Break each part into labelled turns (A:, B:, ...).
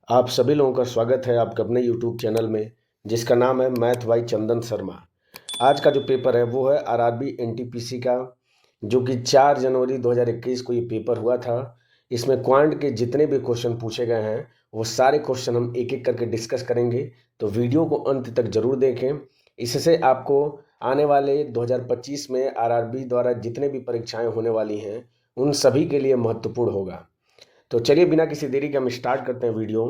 A: आप सभी लोगों का स्वागत है आपके अपने YouTube चैनल में, जिसका नाम है मैथ बाई चंदन शर्मा। आज का जो पेपर है वो है आरआरबी एनटीपीसी का, जो कि 4 जनवरी 2021 को ये पेपर हुआ था। इसमें क्वांट के जितने भी क्वेश्चन पूछे गए हैं वो सारे क्वेश्चन हम एक एक करके डिस्कस करेंगे, तो वीडियो को अंत तक जरूर देखें। इससे आपको आने वाले 2025 में आरआरबी द्वारा जितने भी परीक्षाएं होने वाली हैं उन सभी के लिए महत्वपूर्ण होगा। तो चलिए बिना किसी देरी के हम स्टार्ट करते हैं वीडियो।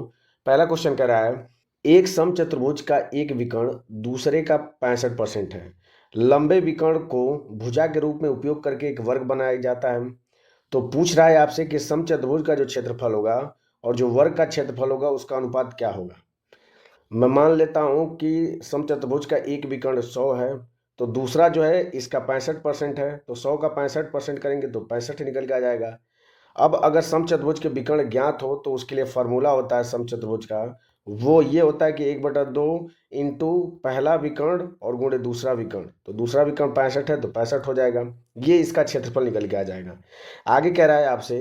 A: पहला क्वेश्चन कह रहा है, एक समचतुर्भुज का एक विकर्ण दूसरे का 65% है। लंबे विकर्ण को भुजा के रूप में उपयोग करके एक वर्ग बनाया जाता है। तो पूछ रहा है आपसे कि समचतुर्भुज का जो क्षेत्रफल होगा और जो वर्ग का क्षेत्रफल होगा उसका अनुपात क्या होगा। मैं मान लेता हूं कि समचतुर्भुज का एक विकर्ण 100 है, तो दूसरा जो है इसका 65% है, तो 100 का 65% करेंगे तो 65 निकल के आ जाएगा। अब अगर समचतुर्भुज के विकर्ण ज्ञात हो तो उसके लिए फॉर्मूला होता है समचतुर्भुज का, वो ये होता है कि 1/2 इंटू पहला विकर्ण और गुणे दूसरा विकर्ण। तो दूसरा विकर्ण 65 है तो 65 हो जाएगा, ये इसका क्षेत्रफल निकल के आ जाएगा। आगे कह रहा है आपसे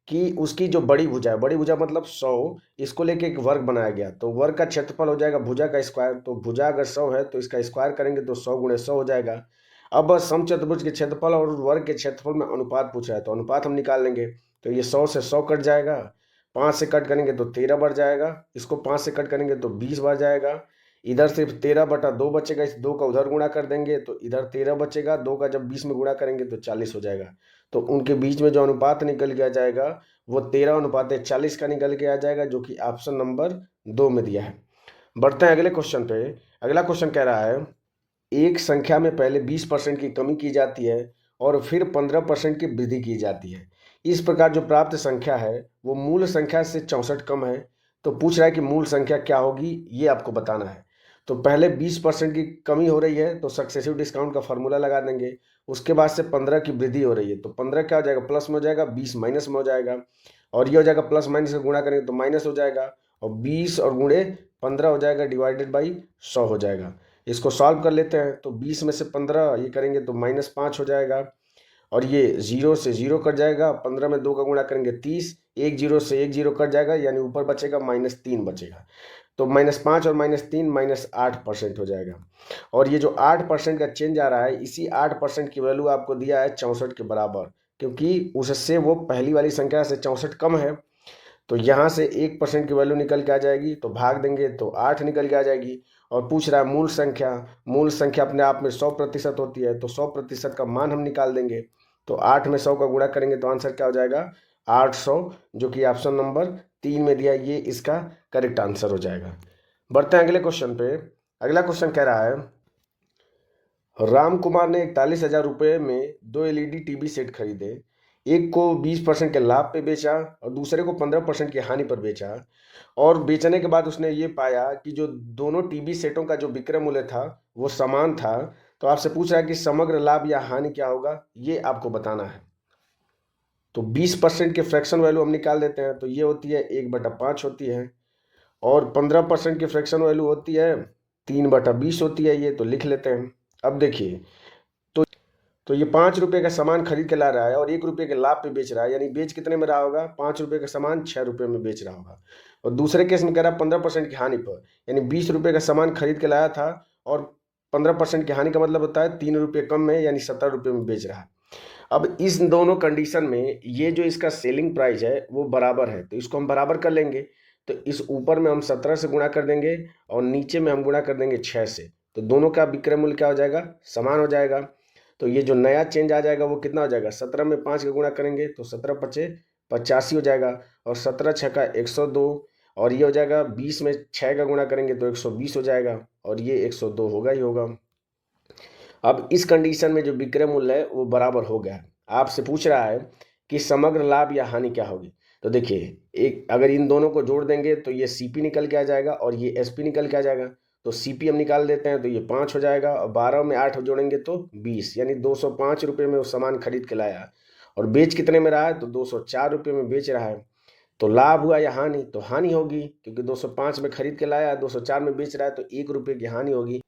A: कि उसकी जो बड़ी भुजा है, बड़ी भुजा मतलब 100, इसको लेके एक वर्ग बनाया गया, तो वर्ग का क्षेत्रफल हो जाएगा भुजा का स्क्वायर। तो भुजा अगर 100 है तो इसका स्क्वायर करेंगे तो 100 गुणे 100 हो जाएगा। अब समचतुर्भुज के क्षेत्रफल और वर्ग के क्षेत्रफल में अनुपात पूछा है, तो अनुपात हम निकाल लेंगे। तो ये 100 से 100 कट जाएगा, 5 से कट करेंगे तो 13 बढ़ जाएगा, इसको 5 से कट करेंगे तो 20 बढ़ जाएगा। इधर सिर्फ 13/2 बचेगा, इस 2 का उधर गुणा कर देंगे तो इधर 13 बचेगा, 2 का जब 20 में गुणा करेंगे तो 40 हो जाएगा। तो उनके बीच में जो अनुपात निकल के आ जाएगा वो 13:40 का निकल के आ जाएगा, जो कि ऑप्शन नंबर 2 में दिया है। बढ़ते हैं अगले क्वेश्चन पे। अगला क्वेश्चन कह रहा है, एक संख्या में पहले 20% की कमी की जाती है और फिर 15% की वृद्धि की जाती है। इस प्रकार जो प्राप्त संख्या है वो मूल संख्या से 64 कम है। तो पूछ रहा है कि मूल संख्या क्या होगी, ये आपको बताना है। तो पहले 20% की कमी हो रही है तो सक्सेसिव डिस्काउंट का फॉर्मूला लगा देंगे। उसके बाद से 15 की वृद्धि हो रही है, तो 15 क्या हो जाएगा, प्लस में हो जाएगा, 20 माइनस में हो जाएगा, और ये हो जाएगा प्लस माइनस का गुणा करेंगे तो माइनस हो जाएगा, और 20 और गुणे 15 हो जाएगा, डिवाइडेड बाई 100 हो जाएगा। इसको सॉल्व कर लेते हैं, तो 20 में से 15 ये करेंगे तो -5 हो जाएगा, और ये 0 से 0 कट जाएगा, 15 में 2 का गुणा करेंगे 30, एक 0 से एक 0 कट जाएगा, यानी ऊपर बचेगा -3 बचेगा। तो -5 और -3 -8% हो जाएगा। और ये जो 8% का चेंज आ रहा है, इसी 8% की वैल्यू आपको दिया है 64 के बराबर, क्योंकि उससे वो पहली वाली संख्या से 64 कम है। तो यहाँ से 1% की वैल्यू निकल के आ जाएगी, तो भाग देंगे तो 8 निकल के आ जाएगी। और पूछ रहा है मूल संख्या, मूल संख्या अपने आप में 100% होती है, तो 100% का मान हम निकाल देंगे। तो 8 में 100 का गुणा करेंगे तो आंसर क्या हो जाएगा, 800, जो कि ऑप्शन नंबर 3 में दिया, ये इसका करेक्ट आंसर हो जाएगा। बढ़ते हैं अगले क्वेश्चन पे। अगला क्वेश्चन कह रहा है, राम कुमार ने 41,000 रुपये में 2 एलईडी टीवी सेट खरीदे। एक को 20% के लाभ पे बेचा और दूसरे को 15% की हानि पर बेचा। और बेचने के बाद उसने ये पाया कि जो दोनों टीवी सेटों का जो विक्रय मूल्य था वो समान था। तो आपसे पूछ रहा है कि समग्र लाभ या हानि क्या होगा, ये आपको बताना है। तो 20% के फ्रैक्शन वैल्यू हम निकाल देते हैं, तो ये होती है 1/5 होती है, और 15% की फ्रैक्शन वैल्यू होती है 3/20 होती है, ये तो लिख लेते हैं। अब देखिए, तो ये 5 रुपये का सामान खरीद के ला रहा है और 1 रुपये के लाभ पे बेच रहा है, यानी बेच कितने में रहा होगा, 5 रुपये का सामान 6 रुपये में बेच रहा होगा। और दूसरे केस में कह रहा है 15% की हानि पर, यानी 20 रुपये का सामान खरीद के लाया था और 15% की हानि का मतलब होता है 3 रुपये कम में, यानी 17 रुपये में बेच रहा है। अब इस दोनों कंडीशन में ये जो इसका सेलिंग प्राइस है वो बराबर है, तो इसको हम बराबर कर लेंगे। तो इस ऊपर में हम 17 से गुणा कर देंगे और नीचे में हम गुणा कर देंगे 6 से, तो दोनों का विक्रय मूल्य क्या हो जाएगा, समान हो जाएगा। तो ये जो नया चेंज आ जाएगा वो कितना हो जाएगा, 17 में 5 का गुणा करेंगे तो 17 पचे 85 हो जाएगा, और 17 छः का 102, और ये हो जाएगा 20 में 6 का गुणा करेंगे तो 120 हो जाएगा, और ये 102 होगा ही होगा। अब इस कंडीशन में जो विक्रय मूल्य है वो बराबर हो गया है। आपसे पूछ रहा है कि समग्र लाभ या हानि क्या होगी। तो देखिए, एक अगर इन दोनों को जोड़ देंगे तो ये सीपी निकल के आ जाएगा और ये एसपी निकल के आ जाएगा। तो सीपी हम निकाल देते हैं, तो ये 5 हो जाएगा, और 12 में 8 जोड़ेंगे तो 20, यानी 205 रुपये में वो सामान खरीद के लाया, और बेच कितने में रहा है, तो 204 रुपये में बेच रहा है। तो लाभ हुआ या हानि, तो हानि होगी, क्योंकि 205 में खरीद के लाया, 204 में बेच रहा है, तो 1 रुपये की हानि होगी।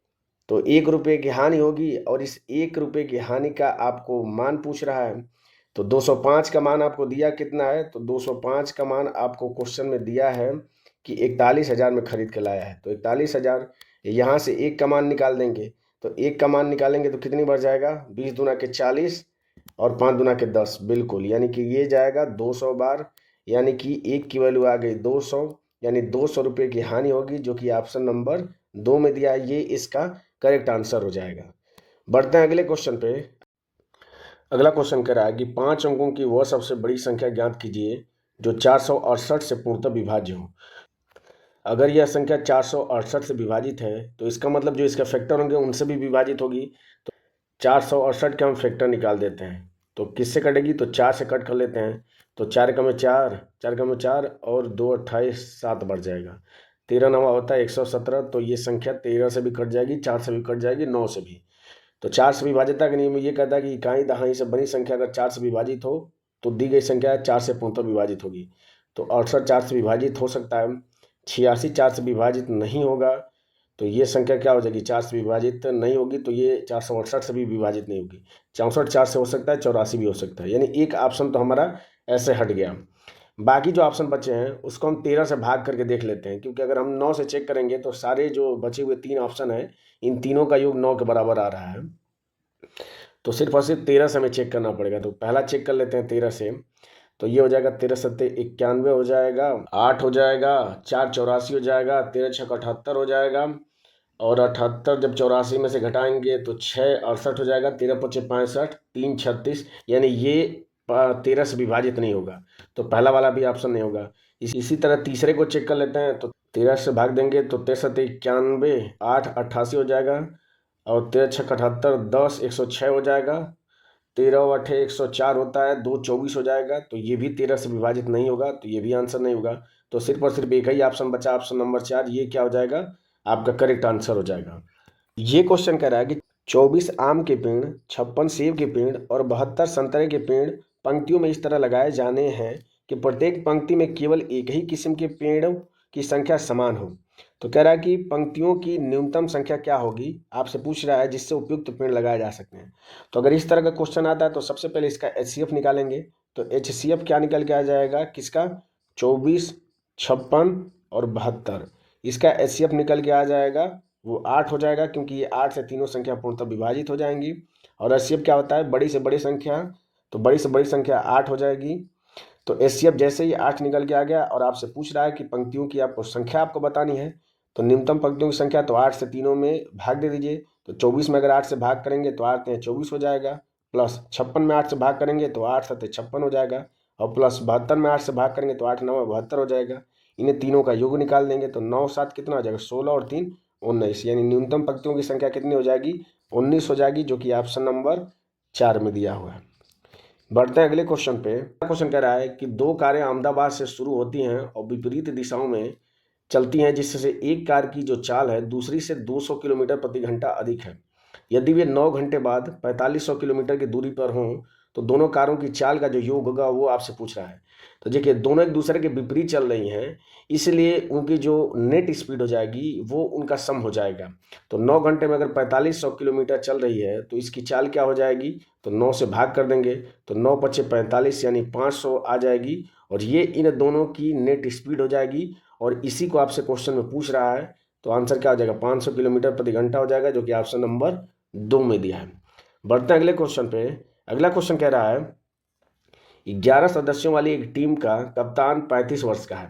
A: तो 1 रुपये की हानि होगी, और इस 1 रुपये की हानि का आपको मान पूछ रहा है। तो 205 का मान आपको दिया कितना है, तो 205 का मान आपको क्वेश्चन में दिया है कि 41,000 में खरीद के लाया है। तो 41,000, यहाँ से 1 का मान निकाल देंगे, तो 1 का मान निकालेंगे तो कितनी बार जाएगा, 20 दूना के 40 और 5 दूना के 10, बिल्कुल, यानी कि ये जाएगा 200 बार, यानी कि 1 की वैल्यू आ गई 200, यानी 200 रुपये की हानि होगी, जो कि ऑप्शन नंबर 2 में दिया है। ये इसका करेक्ट आंसर हो जाएगा। बढ़ते हैं अगले क्वेश्चन पे। अगला क्वेश्चन कह रहा है कि 5 अंकों की वह सबसे बड़ी संख्या ज्ञात कीजिए जो 468 से पूर्णतः विभाज्य हो। अगर यह संख्या 468 से विभाजित है तो इसका मतलब जो इसके फैक्टर होंगे उनसे भी विभाजित होगी। तो 468 के हम फैक्टर निकाल देते हैं, तो किससे कटेगी, तो 4 से कट कर लेते हैं। तो 4 का में 4, 4 का में 4 और 2 28, 7 बढ़ जाएगा, 13 नवा होता है 117। तो ये संख्या 13 से भी कट जाएगी, 4 से भी कट जाएगी, 9 से भी। तो 4 से विभाजितता के नियम ये कहता है कि इकाई दहाई से बनी संख्या अगर 4 से विभाजित हो तो दी गई संख्या 4 से पूर्णतः विभाजित होगी। तो 68 4 से विभाजित हो सकता है, 86 4 से विभाजित नहीं होगा, तो ये संख्या क्या हो जाएगी, 4 से विभाजित नहीं होगी, तो ये 468 से भी विभाजित नहीं होगी। 64 4 से हो सकता है, 84 भी हो सकता है, यानी एक ऑप्शन तो हमारा ऐसे हट गया। बाकी जो ऑप्शन बचे हैं उसको हम 13 से भाग करके देख लेते हैं, क्योंकि अगर हम 9 से चेक करेंगे तो सारे जो बचे हुए 3 ऑप्शन हैं इन तीनों का योग 9 के बराबर आ रहा है। तो सिर्फ और सिर्फ 13 से हमें चेक करना पड़ेगा। तो पहला चेक कर लेते हैं 13 से, तो ये हो जाएगा 13 सत्ते 91 हो जाएगा, 8 हो जाएगा, 4 84 हो जाएगा, 13 छक 78 हो जाएगा, और 78 जब 84 में से घटाएंगे तो 6 68 हो जाएगा, 13 पचे 65, 3 36, यानी ये 13 से विभाजित नहीं होगा, तो पहला वाला भी ऑप्शन नहीं होगा। इसी तरह तीसरे को चेक कर लेते हैं, तो 13 से भाग देंगे तो 13 सत्ते 91, 8 88 हो जाएगा, और 13 छक 78, 10 106 हो जाएगा, 13 अठे 104 होता है, 2 24 हो जाएगा, तो ये भी 13 से विभाजित नहीं होगा, तो ये भी आंसर नहीं होगा। तो सिर्फ और सिर्फ एक ही ऑप्शन बचा, ऑप्शन नंबर 4, ये क्या हो जाएगा, आपका करेक्ट आंसर हो जाएगा। ये क्वेश्चन कह रहा है कि 24 आम के पेड़, 56 सेब के पेड़ और 72 संतरे के पेड़ पंक्तियों में इस तरह लगाए जाने हैं कि प्रत्येक पंक्ति में केवल एक ही किस्म के पेड़ों की संख्या समान हो। तो कह रहा है कि पंक्तियों की न्यूनतम संख्या क्या होगी, आपसे पूछ रहा है, जिससे उपयुक्त पेड़ लगाए जा सकते हैं। तो अगर इस तरह का क्वेश्चन आता है तो सबसे पहले इसका HCF निकालेंगे। तो HCF क्या निकल के आ जाएगा, किसका, 24 56 और 72, इसका HCF निकल के आ जाएगा वो 8 हो जाएगा, क्योंकि ये 8 से तीनों संख्या पूर्णतः विभाजित हो जाएंगी। और HCF क्या होता है, बड़ी से बड़ी संख्या, तो बड़ी से बड़ी संख्या 8 हो जाएगी। तो HCF जैसे ही 8 निकल के आ गया और आपसे पूछ रहा है कि पंक्तियों की आपको संख्या आपको बतानी है, तो न्यूनतम पंक्तियों की संख्या, तो 8 से तीनों में भाग दे दीजिए। तो 24 में अगर 8 से भाग करेंगे तो 8 में 24 हो जाएगा, प्लस 56 में 8 से भाग करेंगे तो 8 7 56 हो जाएगा, और प्लस 72 में 8 से भाग करेंगे तो 8 9 72 हो जाएगा। इन्हें तीनों का योग निकाल देंगे तो 9 7 कितना हो जाएगा, 16 और 3 19, यानी न्यूनतम पंक्तियों की संख्या कितनी हो जाएगी, 19 हो जाएगी, जो कि ऑप्शन नंबर 4 में दिया हुआ है। बढ़ते हैं अगले क्वेश्चन पे। क्वेश्चन कह रहा है कि 2 कारें अहमदाबाद से शुरू होती हैं और विपरीत दिशाओं में चलती हैं, जिससे एक कार की जो चाल है दूसरी से 200 किलोमीटर प्रति घंटा अधिक है। यदि वे 9 घंटे बाद 4500 किलोमीटर की दूरी पर हों तो दोनों कारों की चाल का जो योग होगा वो आपसे पूछ रहा है। तो देखिए, दोनों एक दूसरे के विपरीत चल रही हैं, इसलिए उनकी जो नेट स्पीड हो जाएगी वो उनका सम हो जाएगा। तो 9 घंटे में अगर 4500 किलोमीटर चल रही है तो इसकी चाल क्या हो जाएगी, तो 9 से भाग कर देंगे, तो 9 पचे 45, यानी 500 आ जाएगी, और ये इन दोनों की नेट स्पीड हो जाएगी। और इसी को आपसे क्वेश्चन में पूछ रहा है, तो आंसर क्या हो जाएगा, 500 किलोमीटर प्रति घंटा हो जाएगा, जो कि ऑप्शन नंबर 2 में दिया है। बढ़ते हैं अगले क्वेश्चन पे। अगला क्वेश्चन कह रहा है 11 सदस्यों वाली एक टीम का कप्तान 35 वर्ष का है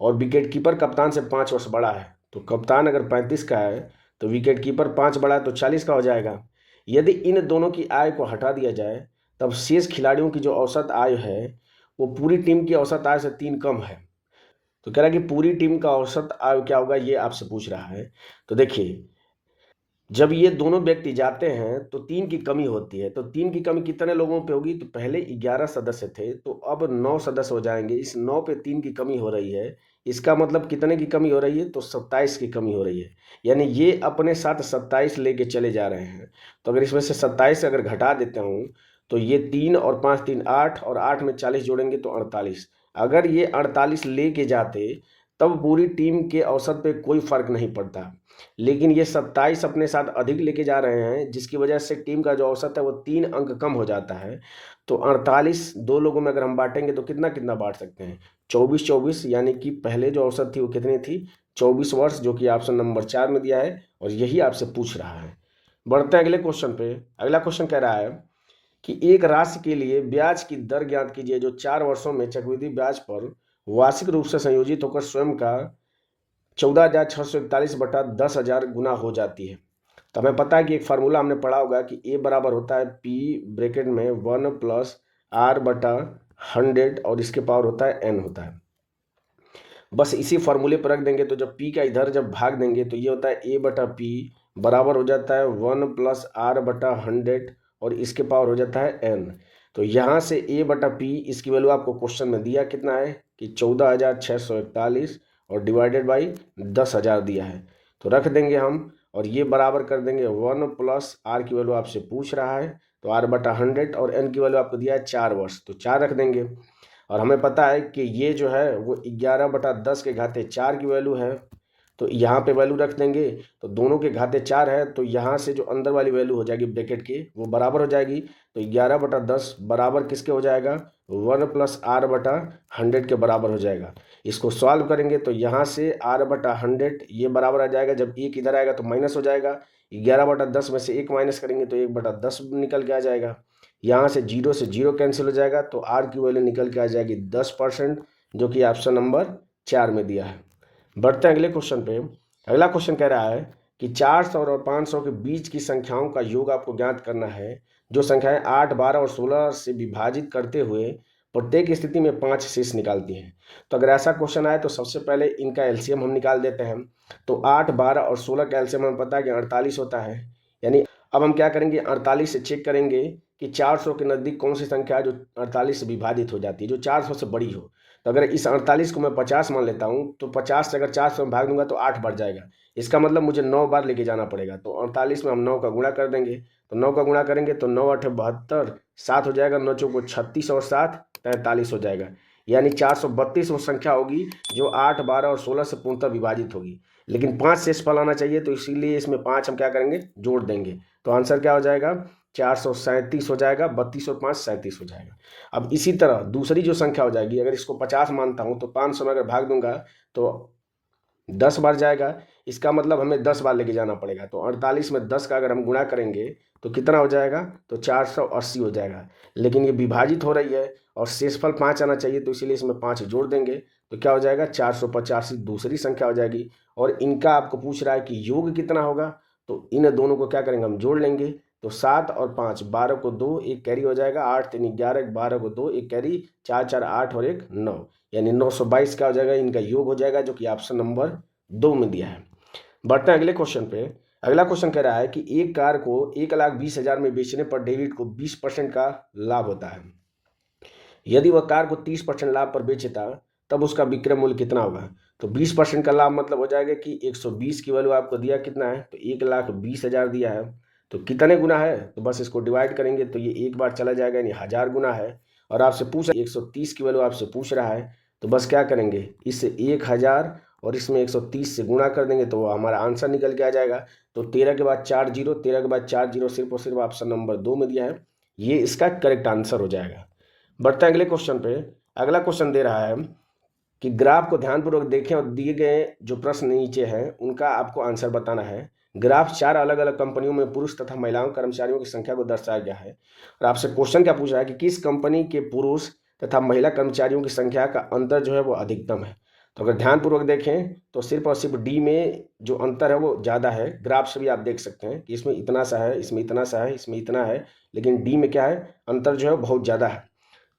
A: और विकेट कीपर कप्तान से 5 वर्ष बड़ा है। तो कप्तान अगर 35 का है तो विकेट कीपर 5 बड़ा है, तो 40 का हो जाएगा। यदि इन दोनों की आयु को हटा दिया जाए तब शेष खिलाड़ियों की जो औसत आयु है वो पूरी टीम की औसत आयु से 3 कम है। तो कह रहा है कि पूरी टीम का औसत आयु क्या होगा, ये आपसे पूछ रहा है। तो देखिए, जब ये दोनों व्यक्ति जाते हैं तो 3 की कमी होती है। तो 3 की कमी कितने लोगों पे होगी, तो पहले 11 सदस्य थे, तो अब 9 सदस्य हो जाएंगे। इस 9 पे 3 की कमी हो रही है, इसका मतलब कितने की कमी हो रही है, तो 27 की कमी हो रही है, यानी ये अपने साथ 27 लेके चले जा रहे हैं। तो अगर इसमें से 27 अगर घटा देता हूँ तो ये 3 और 5 3 8, और 8 में 40 जोड़ेंगे तो 48। अगर ये 48 लेके जाते तब पूरी टीम के औसत पे कोई फर्क नहीं पड़ता। लेकिन ये 27 अपने साथ अधिक लेके जा रहे हैं, जिसकी वजह से टीम का जो औसत है वो 3 अंक कम हो जाता है। तो 48 दो लोगों में अगर हम बांटेंगे तो कितना कितना बांट सकते हैं, 24-24, यानी कि पहले जो औसत थी वो कितनी थी, 24 वर्ष, जो कि ऑप्शन नंबर 4 में दिया है और यही आपसे पूछ रहा है। बढ़ते हैं अगले क्वेश्चन पे। अगला क्वेश्चन कह रहा है कि एक राशि के लिए ब्याज की दर ज्ञात कीजिए जो 4 वर्षों में चक्रवृद्धि ब्याज पर वार्षिक रूप से संयोजित होकर स्वयं का 14,641/10,000 गुना हो जाती है। तो हमें पता है कि एक फार्मूला हमने पढ़ा होगा कि ए बराबर होता है पी ब्रैकेट में 1+r/100 और इसके पावर होता है n होता है। बस इसी फार्मूले पर रख देंगे तो जब p का इधर जब भाग देंगे तो ये होता है a/p बराबर हो जाता है 1+r/100 और इसके पावर हो जाता है n। तो यहाँ से a/p इसकी वैल्यू आपको क्वेश्चन में दिया कितना है कि 14,641 और डिवाइडेड बाई 10,000 दिया है। तो रख देंगे हम और ये बराबर कर देंगे 1+r की वैल्यू आपसे पूछ रहा है तो r/100 और n की वैल्यू आपको दिया है 4 वर्ष, तो 4 रख देंगे। और हमें पता है कि ये जो है वो 11/10 के घाते 4 की वैल्यू है, तो यहाँ पे वैल्यू रख देंगे। तो दोनों के घाते 4 है तो यहाँ से जो अंदर वाली वैल्यू हो जाएगी ब्रैकेट की वो बराबर हो जाएगी। तो 11/10 बराबर किसके हो जाएगा, 1+r/100 के बराबर हो जाएगा। इसको सॉल्व करेंगे तो यहाँ से r/100 ये बराबर आ जाएगा, जब एक इधर आएगा तो माइनस हो जाएगा, 11/10 में से 1 माइनस करेंगे तो 1/10 निकल के आ जाएगा। यहाँ से 0 से 0 कैंसिल हो जाएगा तो r की वैल्यू निकल के आ जाएगी 10%, जो कि ऑप्शन नंबर 4 में दिया है। बढ़ते हैं अगले क्वेश्चन पे। अगला क्वेश्चन कह रहा है कि 400 और 500 के बीच की संख्याओं का योग आपको ज्ञात करना है जो संख्याएं 8, 12 और 16 से विभाजित करते हुए प्रत्येक स्थिति में 5 शेष निकालती हैं। तो अगर ऐसा क्वेश्चन आए तो सबसे पहले इनका एलसीएम हम निकाल देते हैं। तो 8, 12 और 16 का एलसीएम हमें पता है कि 48 होता है। यानी अब हम क्या करेंगे, 48 से चेक करेंगे कि 400 के नज़दीक कौन सी संख्या है जो 48 से विभाजित हो जाती है, जो 400 से बड़ी हो। तो अगर इस 48 को मैं 50 मान लेता हूँ तो 50 से अगर 400 में भाग दूंगा तो 8 बढ़ जाएगा। इसका मतलब मुझे 9 बार लेके जाना पड़ेगा। तो 48 में हम 9 का गुणा कर देंगे, तो 9 का गुणा करेंगे तो 9 8 72, 7 हो जाएगा, 9 चौको 36 और 7 43 हो जाएगा। यानी 432 वो संख्या होगी जो 8, 12 और 16 से पूर्णतः विभाजित होगी। लेकिन 5 शेषफल आना चाहिए तो इसीलिए इसमें 5 हम क्या करेंगे, जोड़ देंगे। तो आंसर क्या हो जाएगा, 437 हो जाएगा, 32 और 5 37 हो जाएगा। अब इसी तरह दूसरी जो संख्या हो जाएगी, अगर इसको 50 मानता हूँ तो 500 में अगर भाग दूंगा तो 10 बार जाएगा। इसका मतलब हमें 10 बार लेके जाना पड़ेगा। तो 48 में 10 का अगर हम गुणा करेंगे तो कितना हो जाएगा, तो 480 हो जाएगा। लेकिन ये विभाजित हो रही है और शेषफल 5 आना चाहिए तो इसीलिए इसमें 5 जोड़ देंगे तो क्या हो जाएगा, 485 दूसरी संख्या हो जाएगी। और इनका आपको पूछ रहा है कि योग कितना होगा, तो इन दोनों को क्या करेंगे, हम जोड़ लेंगे। तो 7 और 5, 12 को 2, 1 कैरी हो जाएगा, 8 3 11, 12 को 2, 1 कैरी, 4 4 8 और 1 9, यानी 922 का हो जाएगा, इनका योग हो जाएगा, जो कि ऑप्शन नंबर 2 में दिया है। बढ़ते हैं अगले क्वेश्चन पे। अगला क्वेश्चन कह रहा है कि एक कार को 1,20,000 में बेचने पर डेविड को 20% का लाभ होता है। यदि वह कार को 30% लाभ पर बेचता तब उसका विक्रय मूल्य कितना होगा। तो 20% का लाभ मतलब हो जाएगा कि 120 की वैल्यू आपको दिया कितना है, तो 1,20,000 दिया है। तो कितने गुना है, तो बस इसको डिवाइड करेंगे तो ये एक बार चला जाएगा, यानी 1000 गुना है। और आपसे पूछ 130 की वैल्यू आपसे पूछ रहा है, तो बस क्या करेंगे, इससे 1000 और इसमें 130 से गुणा कर देंगे तो हमारा आंसर निकल के आ जाएगा। तो 13 के बाद 4 जीरो, 13 के बाद 4 जीरो सिर्फ और सिर्फ ऑप्शन नंबर 2 में दिया है, ये इसका करेक्ट आंसर हो जाएगा। बढ़ते हैं अगले क्वेश्चन पे। अगला क्वेश्चन दे रहा है कि ग्राफ को ध्यानपूर्वक देखें और दिए गए जो प्रश्न नीचे हैं उनका आपको आंसर बताना है। ग्राफ 4 अलग अलग कंपनियों में पुरुष तथा महिलाओं कर्मचारियों की संख्या को दर्शाया गया है और आपसे क्वेश्चन क्या पूछा है कि किस कंपनी के पुरुष तथा महिला कर्मचारियों की संख्या का अंतर जो है वो अधिकतम है। तो अगर ध्यानपूर्वक देखें तो सिर्फ और सिर्फ डी में जो अंतर है वो ज़्यादा है। ग्राफ से भी आप देख सकते हैं कि इसमें इतना सा है, इसमें इतना सा है, इसमें इतना है, लेकिन डी में क्या है, अंतर जो है बहुत ज़्यादा है।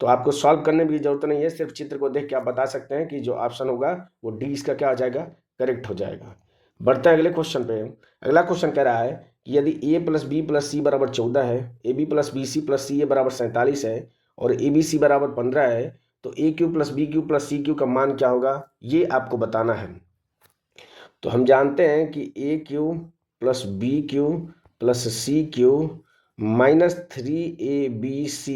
A: तो आपको सॉल्व करने की जरूरत नहीं है, सिर्फ चित्र को देख के आप बता सकते हैं कि जो ऑप्शन होगा वो डी इसका क्या हो जाएगा, करेक्ट हो जाएगा। बढ़ते हैं अगले क्वेश्चन पे। अगला क्वेश्चन कह रहा है कि यदि a plus B plus C बराबर 14 है, A B plus B C plus C A बराबर 47 है और ए बी सी बराबर 15 है, तो A cube plus B cube plus C cube का मान क्या होगा, ये आपको बताना है। तो हम जानते हैं कि A cube plus B cube plus C cube -3abc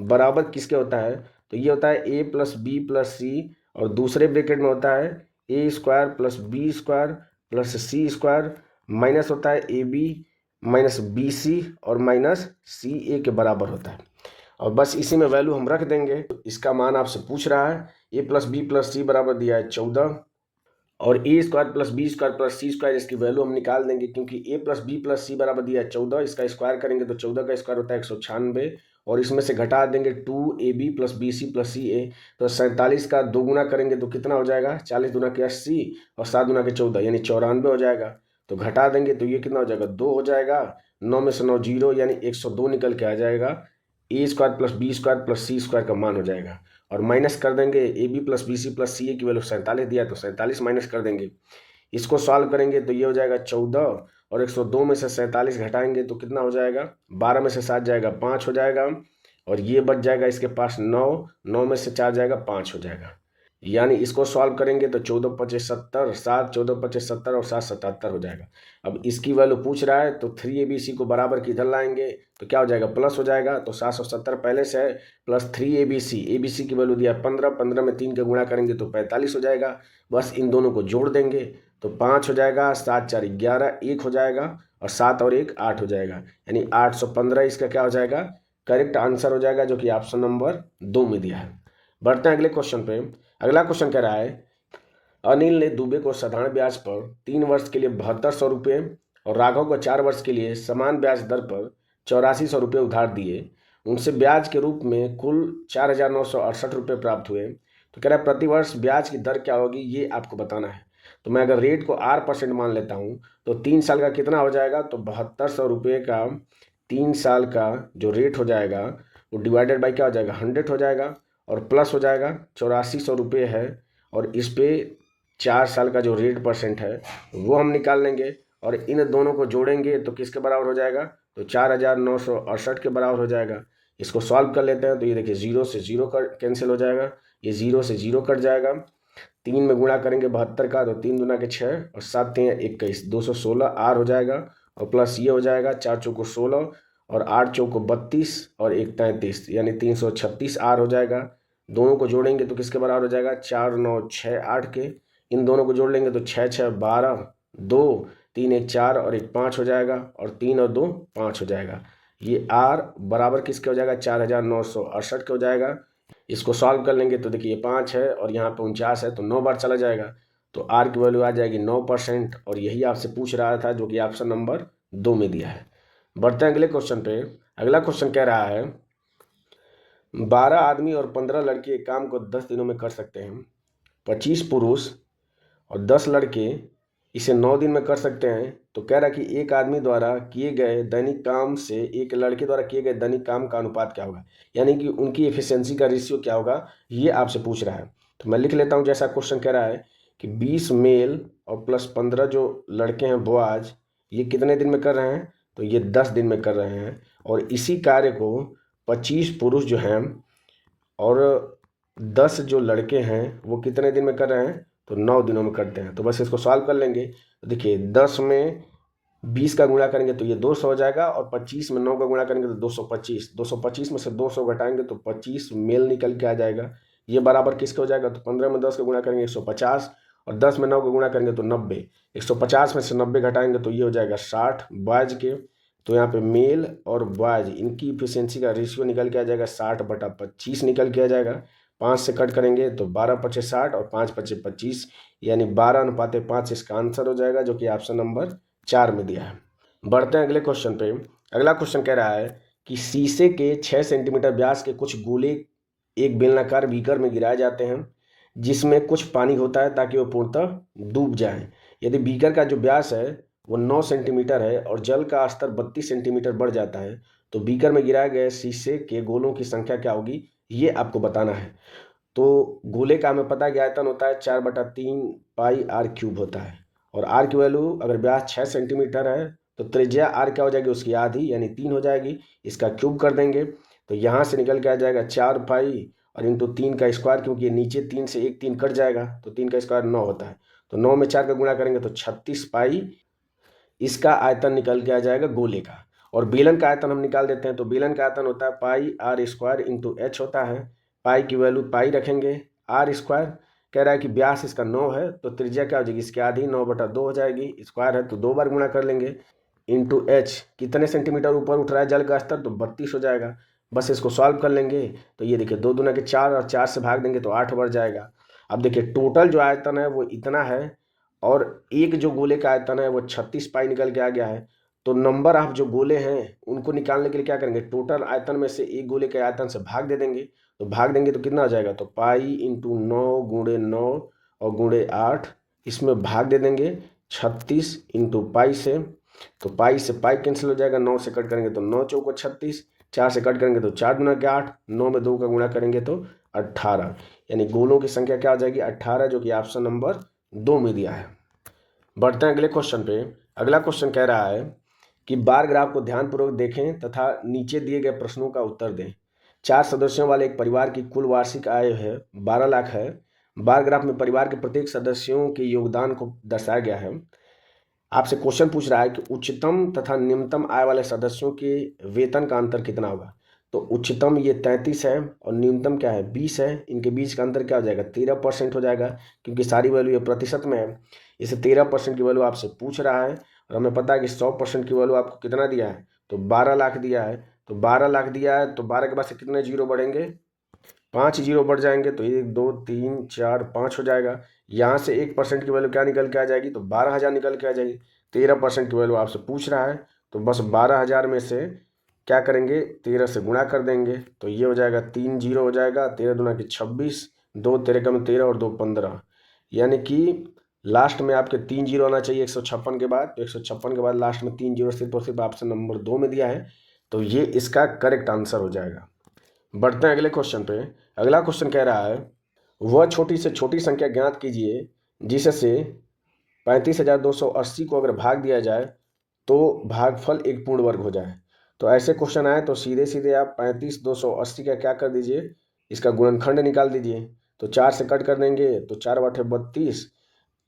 A: बराबर किसके होता है, तो ये होता है a plus B plus C और दूसरे ब्रैकेट में होता है A square plus B square plus C square minus होता है A B minus B C और माइनस सी ए के बराबर होता है। और बस इसी में वैल्यू हम रख देंगे। तो इसका मान आपसे पूछ रहा है A plus B plus C बराबर दिया है 14 और A square plus B square plus C square इसकी वैल्यू हम निकाल देंगे, क्योंकि A plus B plus C बराबर दिया है 14, इसका स्क्वायर करेंगे तो 14 का स्क्वायर होता है 196 और इसमें से घटा देंगे 2ab plus B C plus C A. तो 47 का 2 गुना करेंगे तो कितना हो जाएगा, 40 दूना के 80 और 7 गुना के 14 यानी 94 हो जाएगा। तो घटा देंगे तो ये कितना हो जाएगा, 2 हो जाएगा, 9 में से 9 जीरो यानी 102 निकल के आ जाएगा। A square plus B square plus C square का मान हो जाएगा और माइनस कर देंगे A B plus B C plus C A की वैल्यू 47 दिया है तो 47 माइनस कर देंगे। इसको सॉल्व करेंगे तो ये हो जाएगा 14 और 102 में से 47 घटाएंगे तो कितना हो जाएगा, 12 में से 7 जाएगा 5 हो जाएगा और ये बच जाएगा इसके पास 9, 9 में से 4 जाएगा 5 हो जाएगा। यानी इसको सॉल्व करेंगे तो 14 पच्चीस 70, 7 14 पच्चीस 70 और 7 77 हो जाएगा। अब इसकी वैल्यू पूछ रहा है तो 3abc को बराबर की इधर लाएंगे तो क्या हो जाएगा, प्लस हो जाएगा। तो 770 पहले से है प्लस 3abc, abc की वैल्यू दिया 15, 15 में 3 का गुणा करेंगे तो 45 हो जाएगा। बस इन दोनों को जोड़ देंगे तो 5 हो जाएगा, 7 4 11, 1 हो जाएगा और 7 और 1 8 हो जाएगा, यानी 815 इसका क्या हो जाएगा, करेक्ट आंसर हो जाएगा, जो कि ऑप्शन नंबर 2 में दिया है। बढ़ते हैं अगले क्वेश्चन पे। अगला क्वेश्चन कह रहा है अनिल ने दुबे को साधारण ब्याज पर 3 वर्ष के लिए 7200 रुपये और राघव को 4 वर्ष के लिए समान ब्याज दर पर 8400 रुपये उधार दिए। उनसे ब्याज के रूप में कुल 4968 रुपये प्राप्त हुए। तो कह रहा है प्रति वर्ष ब्याज की दर क्या होगी ये आपको बताना है। तो मैं अगर रेट को R% मान लेता हूँ तो 3 साल का कितना हो जाएगा, तो 7200 रुपये का 3 साल का जो रेट हो जाएगा वो डिवाइडेड बाई क्या हो जाएगा, 100 हो जाएगा और प्लस हो जाएगा 8400 रुपये है और इस पे 4 साल का जो रेट परसेंट है वो हम निकाल लेंगे और इन दोनों को जोड़ेंगे तो किसके बराबर हो जाएगा, तो 4968 के बराबर हो जाएगा। इसको सॉल्व कर लेते हैं तो ये देखिए 0 से 0 कैंसिल हो जाएगा, ये 0 से 0 कट जाएगा। 3 में गुणा करेंगे 72 का तो 3 दूना के 6 और 7 3 21, 216 आर हो जाएगा और प्लस ये हो जाएगा 4 चौको 16 और 8 चौको 32 और 1 33 यानी 336 आर हो जाएगा। दोनों को जोड़ेंगे तो किसके बराबर हो जाएगा, 4 9 6 8 के। इन दोनों को जोड़ लेंगे तो 6 6 12, 2 3 1 4 और 1 5 हो जाएगा और 3 और 2 5 हो जाएगा। ये आर बराबर किसके हो जाएगा, 4968 के हो जाएगा। इसको सॉल्व कर लेंगे तो देखिए 5 है और यहाँ पे 49 है तो 9 बार चला जाएगा तो आर की वैल्यू आ जाएगी 9% और यही आपसे पूछ रहा था, जो कि ऑप्शन नंबर 2 में दिया है। बढ़ते हैं अगले क्वेश्चन पे। अगला क्वेश्चन कह रहा है 12 आदमी और 15 लड़के एक काम को 10 दिनों में कर सकते हैं। 25 पुरुष और 10 लड़के इसे 9 दिन में कर सकते हैं। तो कह रहा है कि एक आदमी द्वारा किए गए दैनिक काम से एक लड़के द्वारा किए गए दैनिक काम का अनुपात क्या होगा, यानी कि उनकी एफिशिएंसी का रेशियो क्या होगा, ये आपसे पूछ रहा है। तो मैं लिख लेता हूँ जैसा क्वेश्चन कह रहा है कि 20 मेल और प्लस 15 जो लड़के हैं बॉयज, ये कितने दिन में कर रहे हैं, तो ये 10 दिन में कर रहे हैं। और इसी कार्य को 25 पुरुष जो हैं और 10 जो लड़के हैं वो कितने दिन में कर रहे हैं, तो 9 दिनों में करते हैं। तो बस इसको सॉल्व कर लेंगे तो देखिए 10 में 20 का गुणा करेंगे तो ये 200 हो जाएगा और 25 में 9 का गुणा करेंगे तो 225, 225 में से 200 घटाएंगे तो 25 मेल निकल के आ जाएगा। ये बराबर किसके हो जाएगा, तो 15 में 10 का गुणा करेंगे 150 और 10 में 9 का गुणा करेंगे तो 90, 150 में से 90 घटाएंगे तो ये हो जाएगा 60 बॉयज के। तो यहाँ पे मेल और बॉयज इनकी इफिशियंसी का रेशियो निकल के आ जाएगा 60/25 निकल के आ जाएगा। 5 से कट करेंगे तो 12 5 60 और 5 5 25 यानी 12:5 इसका आंसर हो जाएगा, जो कि ऑप्शन नंबर 4 में दिया है। बढ़ते हैं अगले क्वेश्चन पे। अगला क्वेश्चन कह रहा है कि शीशे के 6 सेंटीमीटर व्यास के कुछ गोले एक बेलनाकार बीकर में गिराए जाते हैं जिसमें कुछ पानी होता है ताकि वो पूर्णतः डूब जाए। यदि बीकर का जो व्यास है वो 9 सेंटीमीटर है और जल का स्तर 32 सेंटीमीटर बढ़ जाता है तो बीकर में गिराए गए शीशे के गोलों की संख्या क्या होगी, ये आपको बताना है। तो गोले का हमें पता है कि आयतन होता है 4/3 पाई आर क्यूब होता है और आर की वैल्यू अगर व्यास 6 सेंटीमीटर है तो त्रिज्या आर क्या हो जाएगी, उसकी आधी यानी 3 हो जाएगी। इसका क्यूब कर देंगे तो यहाँ से निकल के आ जाएगा 4 पाई और इंटू 3 का स्क्वायर, क्योंकि ये नीचे 3 से 1 3 कट जाएगा तो 3 का स्क्वायर 9 होता है। तो 9 में 4 का गुणा करेंगे तो 36 पाई इसका आयतन निकल के आ जाएगा गोले का। और बेलन का आयतन हम निकाल देते हैं तो बेलन का आयतन होता है पाई आर स्क्वायर इंटू एच होता है। पाई की वैल्यू पाई रखेंगे, आर स्क्वायर कह रहा है कि व्यास इसका 9 है, तो त्रिज्या क्या हो जाएगी इसकी आधी, 9/2 हो जाएगी। स्क्वायर है तो 2 बार गुणा कर लेंगे। इंटू एच, कितने सेंटीमीटर ऊपर उठ रहा है जल का स्तर, तो 32 हो जाएगा। बस इसको सॉल्व कर लेंगे तो ये देखिए 2 दूना के 4 और 4 से भाग देंगे तो 8 बढ़ जाएगा। अब देखिए टोटल जो आयतन है वो इतना है और एक जो गोले का आयतन है वो 36 पाई निकल के आ गया है। तो नंबर ऑफ जो गोले हैं उनको निकालने के लिए क्या करेंगे, टोटल आयतन में से एक गोले के आयतन से भाग दे देंगे। तो भाग देंगे तो कितना आ जाएगा, तो पाई इंटू 9 गुणे 9 और गुणे 8, इसमें भाग दे देंगे 36 इंटू पाई से। तो पाई से पाई कैंसिल हो जाएगा, 9 से कट करेंगे तो 9 चौको 36, 4 से कट करेंगे तो 4 दूना के 8, 9 में 2 का गुणा करेंगे तो 18, यानी गोलों की संख्या क्या हो जाएगी 18, जो कि ऑप्शन नंबर 2 में दिया है। बढ़ते हैं अगले क्वेश्चन पे। अगला क्वेश्चन कह रहा है कि बार ग्राफ को ध्यानपूर्वक देखें तथा नीचे दिए गए प्रश्नों का उत्तर दें। 4 सदस्यों वाले एक परिवार की कुल वार्षिक आय है 12 लाख है। बार ग्राफ में परिवार के प्रत्येक सदस्यों के योगदान को दर्शाया गया है। आपसे क्वेश्चन पूछ रहा है कि उच्चतम तथा निम्नतम आय वाले सदस्यों के वेतन का अंतर कितना होगा। तो उच्चतम ये 33 है और न्यूनतम क्या है 20 है, इनके बीच का अंतर क्या हो जाएगा 13% हो जाएगा, क्योंकि सारी वैल्यू ये प्रतिशत में है। इसे 13% की वैल्यू आपसे पूछ रहा है और हमें पता है कि 100% की वैल्यू आपको कितना दिया है, तो 12 लाख दिया है। तो 12 लाख दिया है तो 12 के बाद से कितने जीरो बढ़ेंगे, 5 जीरो बढ़ जाएंगे, तो 1 2 3 4 5 हो जाएगा। यहाँ से 1% की वैल्यू क्या निकल के आ जाएगी, तो 12,000 निकल के आ जाएगी। 13% की वैल्यू आपसे पूछ रहा है तो बस 12,000 में से क्या करेंगे 13 से गुणा कर देंगे, तो ये हो जाएगा 3 जीरो हो जाएगा, 13 दूना की 26, 2 13 कम 13 और 2 15, यानी कि लास्ट में आपके 3 जीरो आना चाहिए 156 के बाद। तो 156 के बाद लास्ट में 3 जीरो सिर्फ और सिर्फ ऑप्शन नंबर 2 में दिया है, तो ये इसका करेक्ट आंसर हो जाएगा। बढ़ते हैं अगले क्वेश्चन पे। अगला क्वेश्चन कह रहा है वह छोटी से छोटी संख्या ज्ञात कीजिए जिससे 35,280 को अगर भाग दिया जाए तो भागफल एक पूर्ण वर्ग हो जाए। तो ऐसे क्वेश्चन आए तो सीधे सीधे आप 35,280 का क्या कर दीजिए, इसका गुणनखंड निकाल दीजिए। तो 4 से कट कर देंगे तो 4 बटे 32,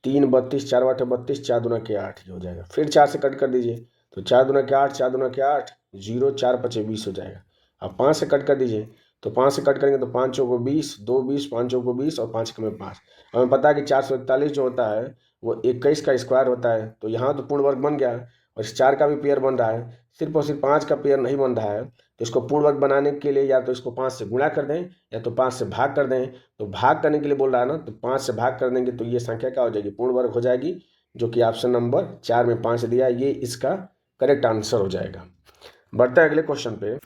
A: 3 32, 4 बटे 32, 4 दूना के 8 ये हो जाएगा। फिर 4 से कट कर दीजिए तो 4 दूना के 8, 4 दूना के 8, 0 4 पचे 20 हो जाएगा। अब 5 से कट कर दीजिए तो 5 से कट करेंगे तो 5 चौको 20, 2 20, 5 चौको 20 और 5 में 5। हमें पता है कि 441 जो होता है वो 21 का स्क्वायर होता है, तो यहाँ तो पूर्ण वर्ग बन गया है और इस 4 का भी पेयर बन रहा है, सिर्फ और सिर्फ 5 का पेयर नहीं बन रहा है। तो इसको पूर्ण वर्ग बनाने के लिए या तो इसको 5 से गुणा कर दें या तो 5 से भाग कर दें। तो भाग करने के लिए बोल रहा है ना, तो 5 से भाग कर देंगे तो ये संख्या क्या हो जाएगी पूर्ण वर्ग हो जाएगी, जो कि ऑप्शन नंबर 4 में 5 दिया है, ये इसका करेक्ट आंसर हो जाएगा। बढ़ते हैं अगले क्वेश्चन पे।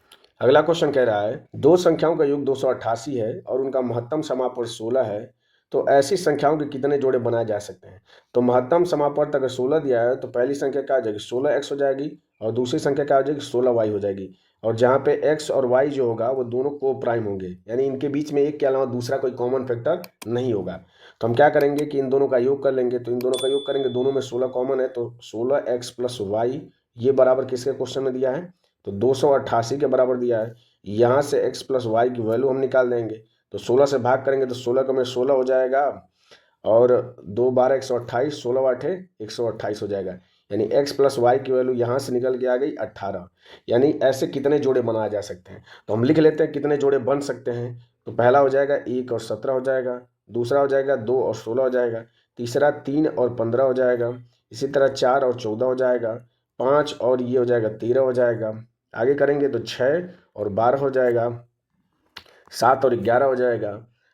A: अगला क्वेश्चन कह रहा है दो संख्याओं का योग 288 है और उनका महत्तम समापवर्त 16 है, तो ऐसी संख्याओं के कितने जोड़े बनाए जा सकते हैं। तो महत्तम समापवर्त अगर 16 दिया है तो पहली संख्या क्या हो जाएगी 16x हो जाएगी और दूसरी संख्या क्या हो जाएगी 16y हो जाएगी। और जहाँ पे x और y जो होगा वो दोनों को प्राइम होंगे, यानी इनके बीच में एक के अलावा दूसरा कोई कॉमन फैक्टर नहीं होगा। तो हम क्या करेंगे कि इन दोनों का योग कर लेंगे, तो इन दोनों का योग करेंगे, दोनों में 16 कॉमन है, तो 16x प्लस वाई ये बराबर किसके क्वेश्चन में दिया है, तो 288 के बराबर दिया है। यहाँ से x प्लस वाई की वैल्यू हम निकाल देंगे, तो 16 से भाग करेंगे तो 16 का में 16 हो जाएगा और 2 12 128, 16 8 128 हो जाएगा, यानी x प्लस वाई की वैल्यू यहाँ से निकल के आ गई 18। यानी ऐसे कितने जोड़े बनाए जा सकते हैं, तो हम लिख लेते हैं कितने जोड़े बन सकते हैं। तो पहला हो जाएगा 1 और 17 हो जाएगा, दूसरा हो जाएगा 2 और 16 हो जाएगा, तीसरा 3 और 15 हो जाएगा, इसी तरह 4 और 14 हो जाएगा, 5 और ये हो जाएगा 13 हो जाएगा, आगे करेंगे तो 6 और 12 हो जाएगा, 7 और 11 हो जाएगा,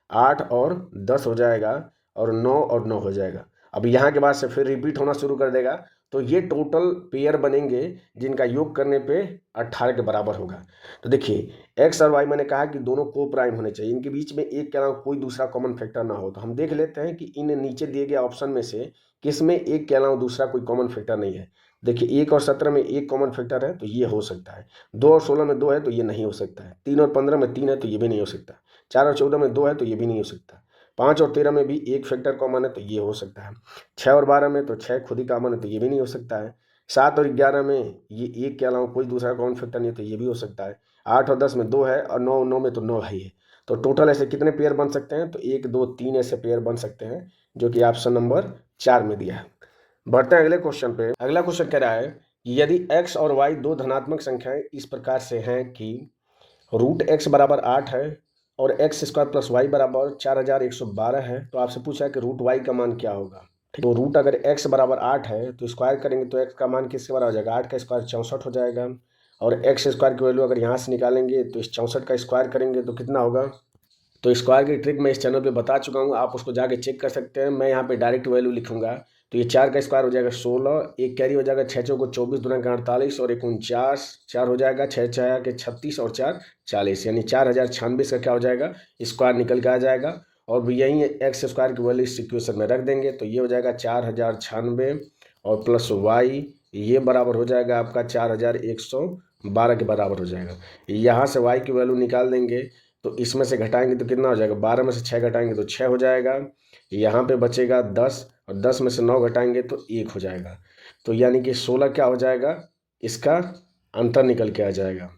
A: 8 और 10 हो जाएगा और 9 और 9 हो जाएगा। अब यहाँ के बाद से फिर रिपीट होना शुरू कर देगा, तो ये टोटल पेयर बनेंगे जिनका योग करने पे 18 के बराबर होगा। तो देखिए एक्स और वाई मैंने कहा कि दोनों को प्राइम होने चाहिए, इनके बीच में एक के अलावा कोई दूसरा कॉमन फैक्टर ना हो। तो हम देख लेते हैं कि इन नीचे दिए गए ऑप्शन में से किस में एक के अलावा दूसरा कोई कॉमन फैक्टर नहीं है। देखिए 1 और 17 में एक कॉमन फैक्टर है तो ये हो सकता है, 2 और 16 में 2 है तो ये नहीं हो सकता है, 3 और 15 में 3 है तो ये भी नहीं हो सकता, 4 और 14 में 2 है तो ये भी नहीं हो सकता, 5 और 13 में भी एक फैक्टर कॉमन है तो ये हो सकता है, 6 और 12 में तो 6 खुद ही कॉमन है तो ये भी नहीं हो सकता है, 7 और 11 में ये एक के अलावा कोई दूसरा कॉमन फैक्टर नहीं है तो ये भी हो सकता है, 8 और 10 में 2 है और 9 में तो 9 ही है। तो टोटल ऐसे कितने पेयर बन सकते हैं, तो 1 2 3 ऐसे पेयर बन सकते हैं, जो कि ऑप्शन नंबर 4 में दिया है। बढ़ते हैं अगले क्वेश्चन पे। अगला क्वेश्चन कह रहा है कि यदि x और y दो धनात्मक संख्याएं इस प्रकार से हैं कि रूट x बराबर 8 है और एक्स स्क्वायर प्लस वाई बराबर 4112 है। तो आपसे पूछा है कि रूट वाई का मान क्या होगा। ठीक, तो रूट अगर एक्स बराबर 8 है तो स्क्वायर करेंगे तो एक्स का मान किसके बराबर हो जाएगा, 8 का स्क्वायर 64 हो जाएगा। और एक्स स्क्वायर की वैल्यू अगर यहाँ से निकालेंगे तो इस 64 का स्क्वायर करेंगे तो कितना होगा। तो स्क्वायर की ट्रिक मैं इस चैनल पे बता चुका हूँ, आप उसको जाके चेक कर सकते हैं। मैं यहाँ पे डायरेक्ट वैल्यू लिखूंगा। तो ये 4 का स्क्वायर हो जाएगा 16, एक कैरी हो जाएगा 6 चौको 24 दूना का 48 और 49, 4 हो जाएगा 6 6 के 36 और 4 40, यानी 4096 का क्या हो जाएगा, स्क्वायर निकल के आ जाएगा। और यही एक्स स्क्वायर की वैल्यू इस इक्वेशन में रख देंगे तो ये हो जाएगा 4096 और प्लस वाई ये बराबर हो जाएगा आपका 4112 के बराबर हो जाएगा। यहाँ से वाई की वैल्यू निकाल देंगे तो इसमें से घटाएंगे तो कितना हो जाएगा, 12 में से 6 घटाएंगे तो 6 हो जाएगा। यहाँ पे बचेगा 10 और 10 में से 9 घटाएंगे तो 1 हो जाएगा। तो यानी कि 16 क्या हो जाएगा, इसका अंतर निकल के आ जाएगा।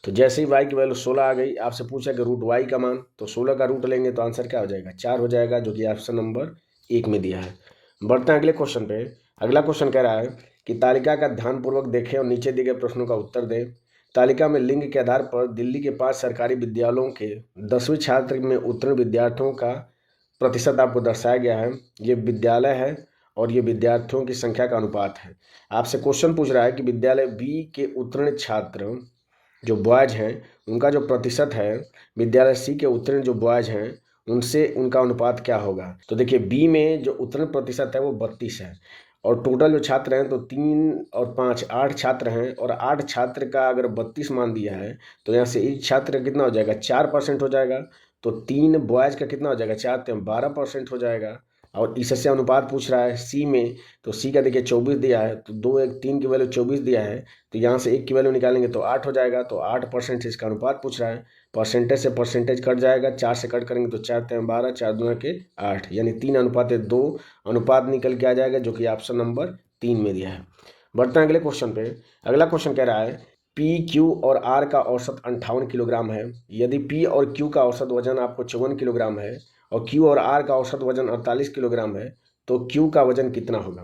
A: तो जैसे ही y की वैल्यू 16 आ गई, आपसे पूछा कि रूट y का मान, तो 16 का रूट लेंगे तो आंसर क्या हो जाएगा, 4 हो जाएगा, जो कि ऑप्शन नंबर 1 में दिया है। बढ़ते हैं अगले क्वेश्चन पे। अगला क्वेश्चन कह रहा है कि तालिका का ध्यानपूर्वक देखें और नीचे दिए गए प्रश्नों का उत्तर दें। तालिका में लिंग के आधार पर दिल्ली के 5 सरकारी विद्यालयों के 10वीं छात्र में उत्तीर्ण विद्यार्थियों का प्रतिशत आपको दर्शाया गया है। ये विद्यालय है और ये विद्यार्थियों की संख्या का अनुपात है। आपसे क्वेश्चन पूछ रहा है कि विद्यालय बी के उत्तीर्ण छात्र जो बॉयज हैं उनका जो प्रतिशत है, विद्यालय सी के उत्तीर्ण जो बॉयज हैं उनसे उनका अनुपात क्या होगा। तो देखिए बी में जो उत्तीर्ण प्रतिशत है वो 32 है और टोटल जो छात्र हैं तो 3 और 5 8 छात्र हैं और 8 छात्र का अगर 32 मान दिया है तो यहाँ से एक छात्र का कितना हो जाएगा, 4% हो जाएगा। तो 3 बॉयज का कितना हो जाएगा, 4 तो 12% हो जाएगा। और इससे अनुपात पूछ रहा है सी में, तो सी का देखिए 24 दिया है, तो 2 1 3 की वैल्यू 24 दिया है, तो यहाँ से 1 की वैल्यू निकालेंगे तो 8 हो जाएगा। तो 8% इसका अनुपात पूछ रहा है। परसेंटेज से परसेंटेज कट जाएगा, 4 से कट करेंगे तो 4 3 12 4 दूना के 8, यानी 3:2 अनुपात निकल के आ जाएगा, जो कि ऑप्शन नंबर 3 में दिया है। बढ़ते हैं अगले क्वेश्चन पे। अगला क्वेश्चन कह रहा है पी क्यू और आर का औसत 58 किलोग्राम है। यदि पी और क्यू का औसत वजन आपको 54 किलोग्राम है और क्यू और आर का औसत वजन 48 किलोग्राम है तो क्यू का वजन कितना होगा।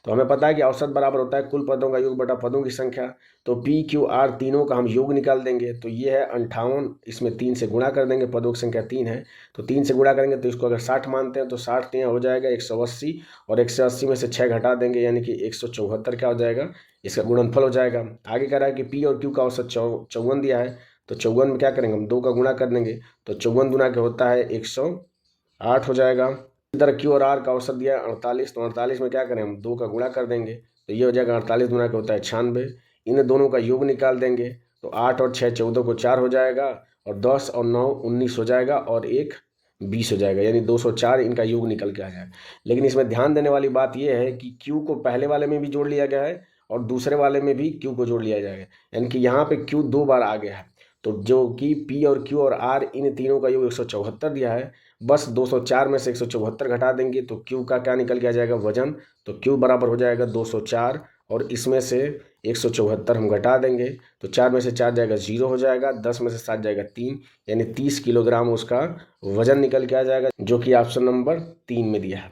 A: तो हमें पता है कि औसत बराबर होता है कुल पदों का योग बटा पदों की संख्या। तो पी क्यू आर तीनों का हम योग निकाल देंगे तो ये है 58, इसमें 3 से गुणा कर देंगे, पदों की संख्या 3 है तो 3 से गुणा करेंगे तो इसको अगर 60 मानते हैं तो 60 3 हो जाएगा 180 और 180 में से 6 घटा देंगे यानी कि 174 क्या हो जाएगा, इसका गुणनफल हो जाएगा। आगे कह रहा है कि पी और क्यू का औसत 54 दिया है तो 54 में क्या करेंगे, हम 2 का गुणा कर देंगे तो 54 गुना के होता है 108 हो जाएगा। इधर क्यू और आर का औसत दिया है 48, तो 48 में क्या करें, हम 2 का गुणा कर देंगे तो ये हो जाएगा 48 गुना का होता है 96। इन दोनों का योग निकाल देंगे तो 8 और 6 14 को 4 हो जाएगा और 10 और 9 19 हो जाएगा और 1 20 हो जाएगा, यानी 204 इनका योग निकल के आ जाएगा। लेकिन इसमें ध्यान देने वाली बात यह है कि क्यू को पहले वाले में भी जोड़ लिया गया है और दूसरे वाले में भी क्यू को जोड़ लिया जाएगा, यानी कि यहाँ पे क्यू 2 बार आ गया है। तो जो कि पी और क्यू और आर इन तीनों का योग 174 दिया है, बस 204 में से 174 घटा देंगे तो क्यू का क्या निकल के आ जाएगा, वजन। तो क्यू बराबर हो जाएगा 204 और इसमें से 174 हम घटा देंगे तो 4 में से 4 जाएगा 0 हो जाएगा, 10 में से 7 जाएगा 3, यानी 30 किलोग्राम उसका वजन निकल के आ जाएगा, जो कि ऑप्शन नंबर 3 में दिया है।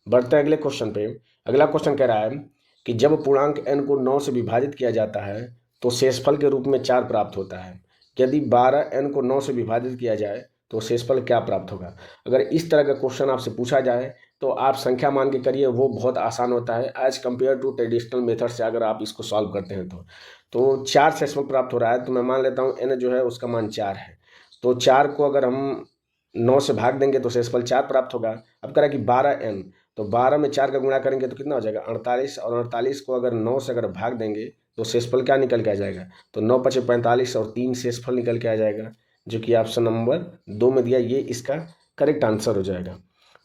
A: बढ़ते हैं अगले क्वेश्चन पे। अगला क्वेश्चन कह रहा है कि जब पूर्णांक n को 9 से विभाजित किया जाता है तो शेषफल के रूप में 4 प्राप्त होता है। यदि 12 n को 9 से विभाजित किया जाए तो शेषफल क्या प्राप्त होगा। अगर इस तरह का क्वेश्चन आपसे पूछा जाए तो आप संख्या मान के करिए, वो बहुत आसान होता है as compare to traditional method से। अगर आप इसको सॉल्व करते हैं तो 4 शेषफल प्राप्त हो रहा है, तो मैं मान लेता हूँ n जो है उसका मान 4 है, तो 4 को अगर हम 9 से भाग देंगे तो शेषफल 4 प्राप्त होगा। अब कह रहा है कि 12n, तो 12 में 4 का गुणा करेंगे तो कितना हो जाएगा 48, और 48 को अगर 9 से अगर भाग देंगे तो शेषफल क्या निकल के आ जाएगा, तो 9 × 5 = 45 और 3 शेषफल निकल के आ जाएगा, जो कि ऑप्शन नंबर 2 में दिया, ये इसका करेक्ट आंसर हो जाएगा।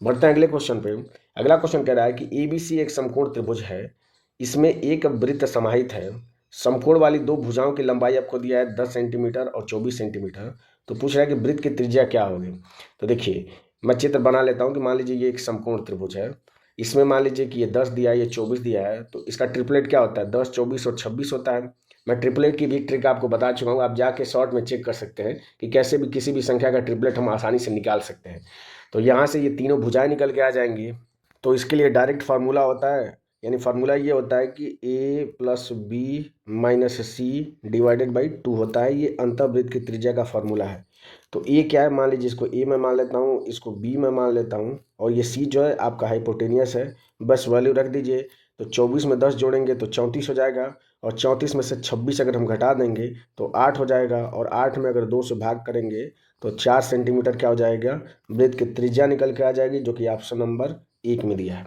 A: बढ़ते हैं अगले क्वेश्चन पे। अगला क्वेश्चन कह रहा है कि ABC एक समकोण त्रिभुज है, इसमें एक वृत्त समाहित है। समकोण वाली 2 भुजाओं की लंबाई आपको दिया है 10 सेंटीमीटर और 24 सेंटीमीटर। तो पूछ रहा है कि वृत्त की त्रिज्या क्या होगी। तो देखिए मैं चित्र बना लेता हूँ कि मान लीजिए ये एक समकोण त्रिभुज है, इसमें मान लीजिए कि ये 10 दिया है, ये 24 दिया है, तो इसका ट्रिपलेट क्या होता है 10 24 और 26 होता है। मैं ट्रिपलेट की भी ट्रिक आपको बता चुका हूँ, आप जाके शॉर्ट में चेक कर सकते हैं कि कैसे भी किसी भी संख्या का ट्रिपलेट हम आसानी से निकाल सकते हैं। तो यहाँ से ये तीनों भुजाएं निकल के आ जाएंगी। तो इसके लिए डायरेक्ट फार्मूला होता है, यानी फार्मूला ये होता है कि a + b - c / 2 होता है, ये अंतःवृत्त की त्रिज्या का फार्मूला है। तो ए क्या है, मान लीजिए इसको ए में मान लेता हूँ, इसको बी में मान लेता हूँ, और ये सी जो है आपका हाइपोटेनियस है। बस वैल्यू रख दीजिए। तो 24 में 10 जोड़ेंगे तो 34 हो जाएगा, और 34 में से 26 अगर हम घटा देंगे तो 8 हो जाएगा, और 8 में अगर 2 से भाग करेंगे तो 4 सेंटीमीटर क्या हो जाएगा, वृत्त की त्रिज्या निकल के आ जाएगी, जो कि ऑप्शन नंबर 1 में दिया है।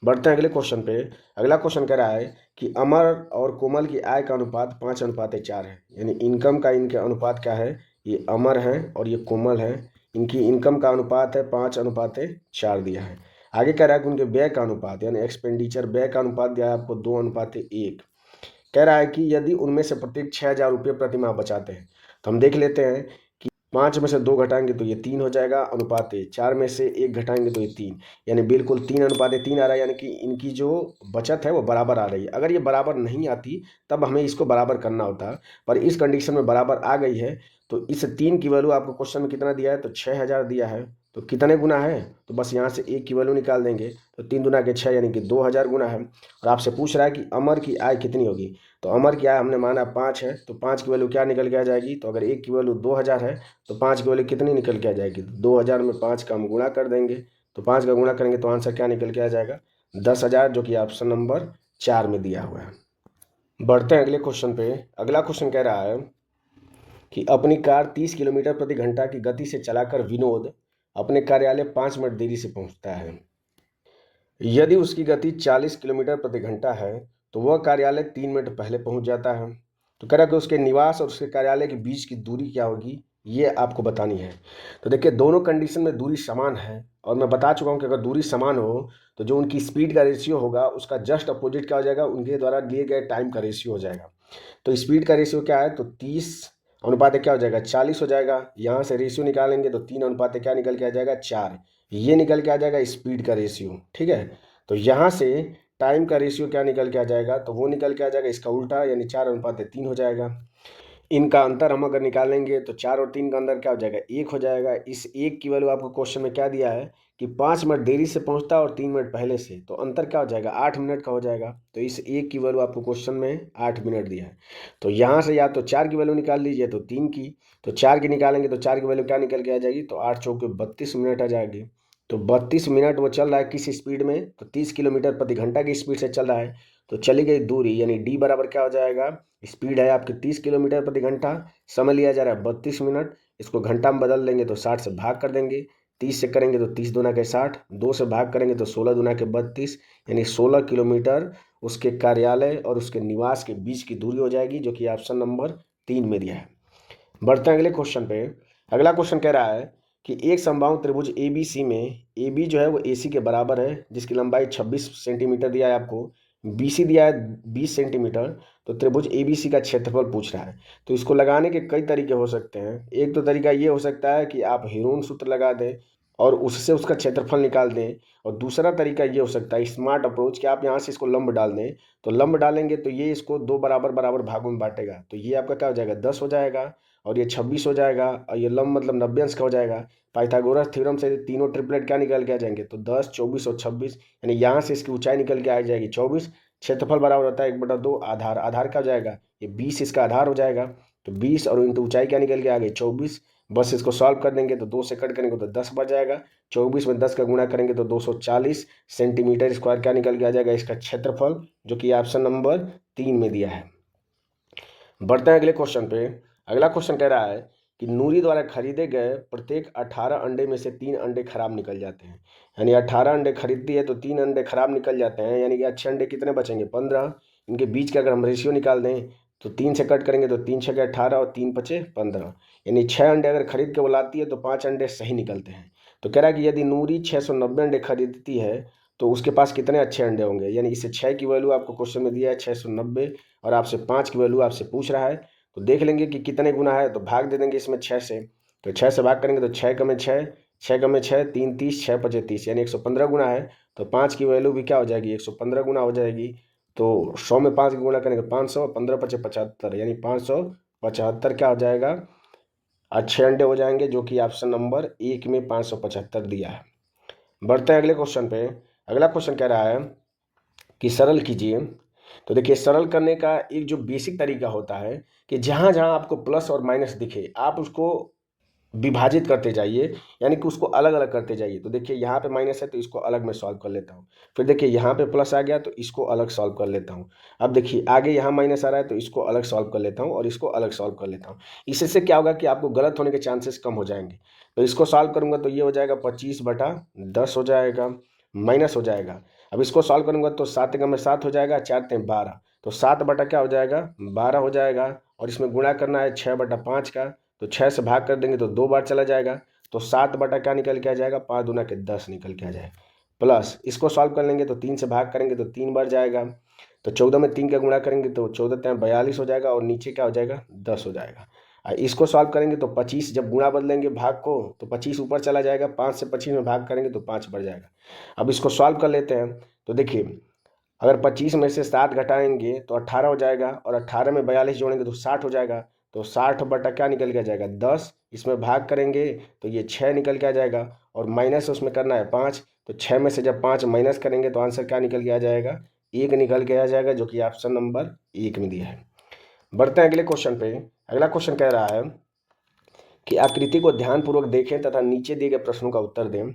A: बढ़ते हैं अगले क्वेश्चन पे। अगला क्वेश्चन कह रहा है कि अमर और कोमल की आय का अनुपात 5:4 है, यानी इनकम का इनके अनुपात क्या है, ये अमर है और ये कोमल है, इनकी इनकम का अनुपात है 5:4 दिया है। आगे कह रहा है कि उनके व्यय का अनुपात यानी एक्सपेंडिचर व्यय का अनुपात दिया है आपको 2:1। कह रहा है कि यदि उनमें से प्रत्येक 6,000 रुपये प्रति माह बचाते हैं, तो हम देख लेते हैं कि 5 में से 2 घटाएंगे तो ये 3 हो जाएगा अनुपात 4 में से 1 घटाएंगे तो ये 3, यानी बिल्कुल 3:3 आ रहा है, यानी कि इनकी जो बचत है वो बराबर आ रही है। अगर ये बराबर नहीं आती तब हमें इसको बराबर करना होता, पर इस कंडीशन में बराबर आ गई है। तो इस 3 की वैल्यू आपको क्वेश्चन में कितना दिया है, तो 6,000 दिया है, तो कितने गुना है, तो बस यहाँ से 1 की वैल्यू निकाल देंगे, तो 3 दूना के 6 यानी कि 2,000 गुना है। और आपसे पूछ रहा है कि अमर की आय कितनी होगी, तो अमर की आय हमने माना 5 है, तो 5 की वैल्यू क्या निकल के आ जाएगी, तो अगर 1 की वैल्यू 2,000 है तो 5 की वैल्यू कितनी निकल के आ जाएगी, 2,000 में 5 का हम गुणा कर देंगे, तो 5 का गुणा करेंगे तो आंसर क्या निकल के आ जाएगा, 10,000, जो कि ऑप्शन नंबर 4 में दिया हुआ है। बढ़ते हैं अगले क्वेश्चन पे। अगला क्वेश्चन कह रहा है कि अपनी कार 30 किलोमीटर प्रति घंटा की गति से चलाकर विनोद अपने कार्यालय 5 मिनट देरी से पहुंचता है। यदि उसकी गति 40 किलोमीटर प्रति घंटा है तो वह कार्यालय 3 मिनट पहले पहुंच जाता है। तो कह रहा है कि उसके निवास और उसके कार्यालय के बीच की दूरी क्या होगी, ये आपको बतानी है। तो देखिए दोनों कंडीशन में दूरी समान है, और मैं बता चुका हूँ कि अगर दूरी समान हो तो जो उनकी स्पीड का रेशियो होगा उसका जस्ट अपोजिट क्या हो जाएगा, उनके द्वारा लिए गए टाइम का रेशियो हो जाएगा। तो स्पीड का रेशियो क्या है, तो 30:, क्या हो जाएगा, 40 हो जाएगा। यहाँ से रेशियो निकालेंगे तो 3:, क्या निकल के आ जाएगा, 4, ये निकल के आ जाएगा स्पीड का रेशियो। ठीक है, तो यहाँ से टाइम का रेशियो क्या निकल के आ जाएगा, तो वो निकल के आ जाएगा इसका उल्टा, यानी 4:3 हो जाएगा। इनका अंतर हम अगर निकालेंगे तो 4 और 3 का अंतर क्या हो जाएगा, 1 हो जाएगा। इस 1 की वैल्यू आपको क्वेश्चन में क्या दिया है कि 5 मिनट देरी से पहुंचता है और 3 मिनट पहले से, तो अंतर क्या हो जाएगा, 8 मिनट का हो जाएगा। तो इस 1 की वैल्यू आपको क्वेश्चन में 8 मिनट दिया है। तो यहाँ से या तो 4 की वैल्यू निकाल लीजिए तो 3 की, तो 4 की निकालेंगे तो 4 की वैल्यू क्या निकल के आ जाएगी, तो 8 चौके 32 मिनट आ जाएगी। तो 32 मिनट वो चल रहा है किस स्पीड में, तो 30 किलोमीटर प्रति घंटा की स्पीड से चल रहा है। तो चली गई दूरी, यानी डी बराबर क्या हो जाएगा, स्पीड है आपकी 30 किलोमीटर प्रति घंटा, समय लिया जा रहा है 32 मिनट, इसको घंटा में बदल देंगे तो 60 से भाग कर देंगे, 30 से करेंगे तो 30 दूना के 60, 2 से भाग करेंगे तो 16 दूना के 32, यानी 16 किलोमीटर उसके कार्यालय और उसके निवास के बीच की दूरी हो जाएगी, जो कि ऑप्शन नंबर 3 में दिया है। बढ़ते हैं अगले क्वेश्चन पे। अगला क्वेश्चन कह रहा है कि एक समबाहु त्रिभुज ए बी सी में ए बी जो है वो ए सी के बराबर है, जिसकी लंबाई 26 सेंटीमीटर दिया है आपको, बी सी दिया है 20 सेंटीमीटर। तो त्रिभुज ए बी सी का क्षेत्रफल पूछ रहा है। तो इसको लगाने के कई तरीके हो सकते हैं। एक तो तरीका ये हो सकता है कि आप हीरोन सूत्र लगा दें और उससे उसका क्षेत्रफल निकाल दें, और दूसरा तरीका ये हो सकता है स्मार्ट अप्रोच, कि आप यहाँ से इसको लंब डाल दें। तो लंब डालेंगे तो ये इसको 2 बराबर बराबर भागों में बांटेगा, तो ये आपका क्या हो जाएगा, 10 हो जाएगा, और ये 26 हो जाएगा, और ये लंब मतलब 90 अंश का हो जाएगा। पाइथागोरस थ्योरम से तीनों ट्रिपलेट क्या निकल के आ जाएंगे, तो 10, 24 और 26, यानी यहाँ से इसकी ऊंचाई निकल के आ जाएगी 24। क्षेत्रफल बराबर होता है 1/2 आधार, आधार क्या हो जाएगा, ये 20 इसका आधार हो जाएगा। तो 20 और इंटू ऊंचाई क्या निकल के आ गई 24। बस इसको सॉल्व कर देंगे तो 2 से कट करेंगे तो 10 बच जाएगा। 24 में 10 का गुणा करेंगे तो 240 सेंटीमीटर स्क्वायर क्या निकल के आ जाएगा, इसका क्षेत्रफल, जो कि ऑप्शन नंबर 3 में दिया है। बढ़ते हैं अगले क्वेश्चन पे। अगला क्वेश्चन कह रहा है कि नूरी द्वारा खरीदे गए प्रत्येक 18 अंडे में से 3 अंडे खराब निकल जाते हैं, यानी 18 अंडे खरीदती है तो 3 अंडे खराब निकल जाते हैं, यानी कि अच्छे अंडे कितने बचेंगे, 15। इनके बीच का अगर हम रेशियो निकाल दें तो 3 से कट करेंगे तो 3 छके 18 और 3 पचे 15, यानी 6 अंडे अगर खरीद के वो लाती है तो 5 अंडे सही निकलते हैं। तो कह रहा है कि यदि नूरी 690 अंडे खरीदती है तो उसके पास कितने अच्छे अंडे होंगे, यानी इससे 6 की वैल्यू आपको क्वेश्चन में दिया है 690, और आपसे 5 की वैल्यू आपसे पूछ रहा है। तो देख लेंगे कि कितने गुना है, तो भाग दे देंगे इसमें 6 से। तो 6 से भाग करेंगे तो 6 कमे 6, 6 कमे 6, 3 30, 6 पचे 30, यानी 115 गुना है। तो 5 की वैल्यू भी क्या हो जाएगी, 115 गुना हो जाएगी। तो 100 में 5 की गुणा करेंगे 500, 15 पचे 75, यानी 575 क्या हो जाएगा, अच्छे अंडे हो जाएंगे, जो कि ऑप्शन नंबर 1 में 575 दिया है। बढ़ते हैं अगले क्वेश्चन पे। अगला क्वेश्चन कह रहा है कि सरल कीजिए। तो देखिए सरल करने का एक जो बेसिक तरीका होता है कि जहाँ जहाँ आपको प्लस और माइनस दिखे आप उसको विभाजित करते जाइए, यानी कि उसको अलग अलग करते जाइए। तो देखिए यहाँ पे माइनस है तो इसको अलग में सॉल्व कर लेता हूँ। फिर देखिए यहाँ पे प्लस आ गया तो इसको अलग सॉल्व कर लेता हूँ। अब देखिए आगे यहाँ माइनस आ रहा है तो इसको अलग सॉल्व कर लेता हूँ और इसको अलग सॉल्व कर लेता हूँ। इससे क्या होगा कि आपको गलत होने के चांसेस कम हो जाएंगे। तो इसको सॉल्व करूँगा तो ये हो जाएगा 25/10 हो जाएगा, माइनस हो जाएगा। अब इसको सॉल्व करूँगा तो 7 में 7 हो जाएगा, 4×3 12, तो 7 बटा क्या हो जाएगा 12 हो जाएगा। और इसमें गुणा करना है 6/5 का, तो 6 से भाग कर देंगे तो 2 बार चला जाएगा, तो 7 बटा क्या निकल के आ जाएगा 5×2 = 10 निकल के आ जाएगा। प्लस इसको सॉल्व कर लेंगे तो 3 से भाग करेंगे तो 3 बार जाएगा, तो 14 में 3 का गुणा करेंगे तो 14×42 हो जाएगा और नीचे क्या हो जाएगा 10 हो जाएगा। इसको सॉल्व करेंगे तो 25, जब गुणा बदलेंगे भाग को तो 25 ऊपर चला जाएगा, 5 से 25 में भाग करेंगे तो 5 बढ़ जाएगा। अब इसको सॉल्व कर लेते हैं। तो देखिए अगर 25 में से 7 घटाएंगे तो 18 हो जाएगा, और 18 में 42 जोड़ेंगे तो 60 हो जाएगा। तो 60 बटा क्या निकल के आ जाएगा 10, इसमें भाग करेंगे तो ये 6 निकल के आ जाएगा, और माइनस उसमें करना है 5, तो 6 में से जब 5 माइनस करेंगे तो आंसर क्या निकल के आ जाएगा 1 निकल के आ जाएगा, जो कि ऑप्शन नंबर 1 में दिया है। बढ़ते हैं अगले क्वेश्चन पे। अगला क्वेश्चन कह रहा है कि आकृति को ध्यानपूर्वक देखें तथा नीचे दिए गए प्रश्नों का उत्तर दें।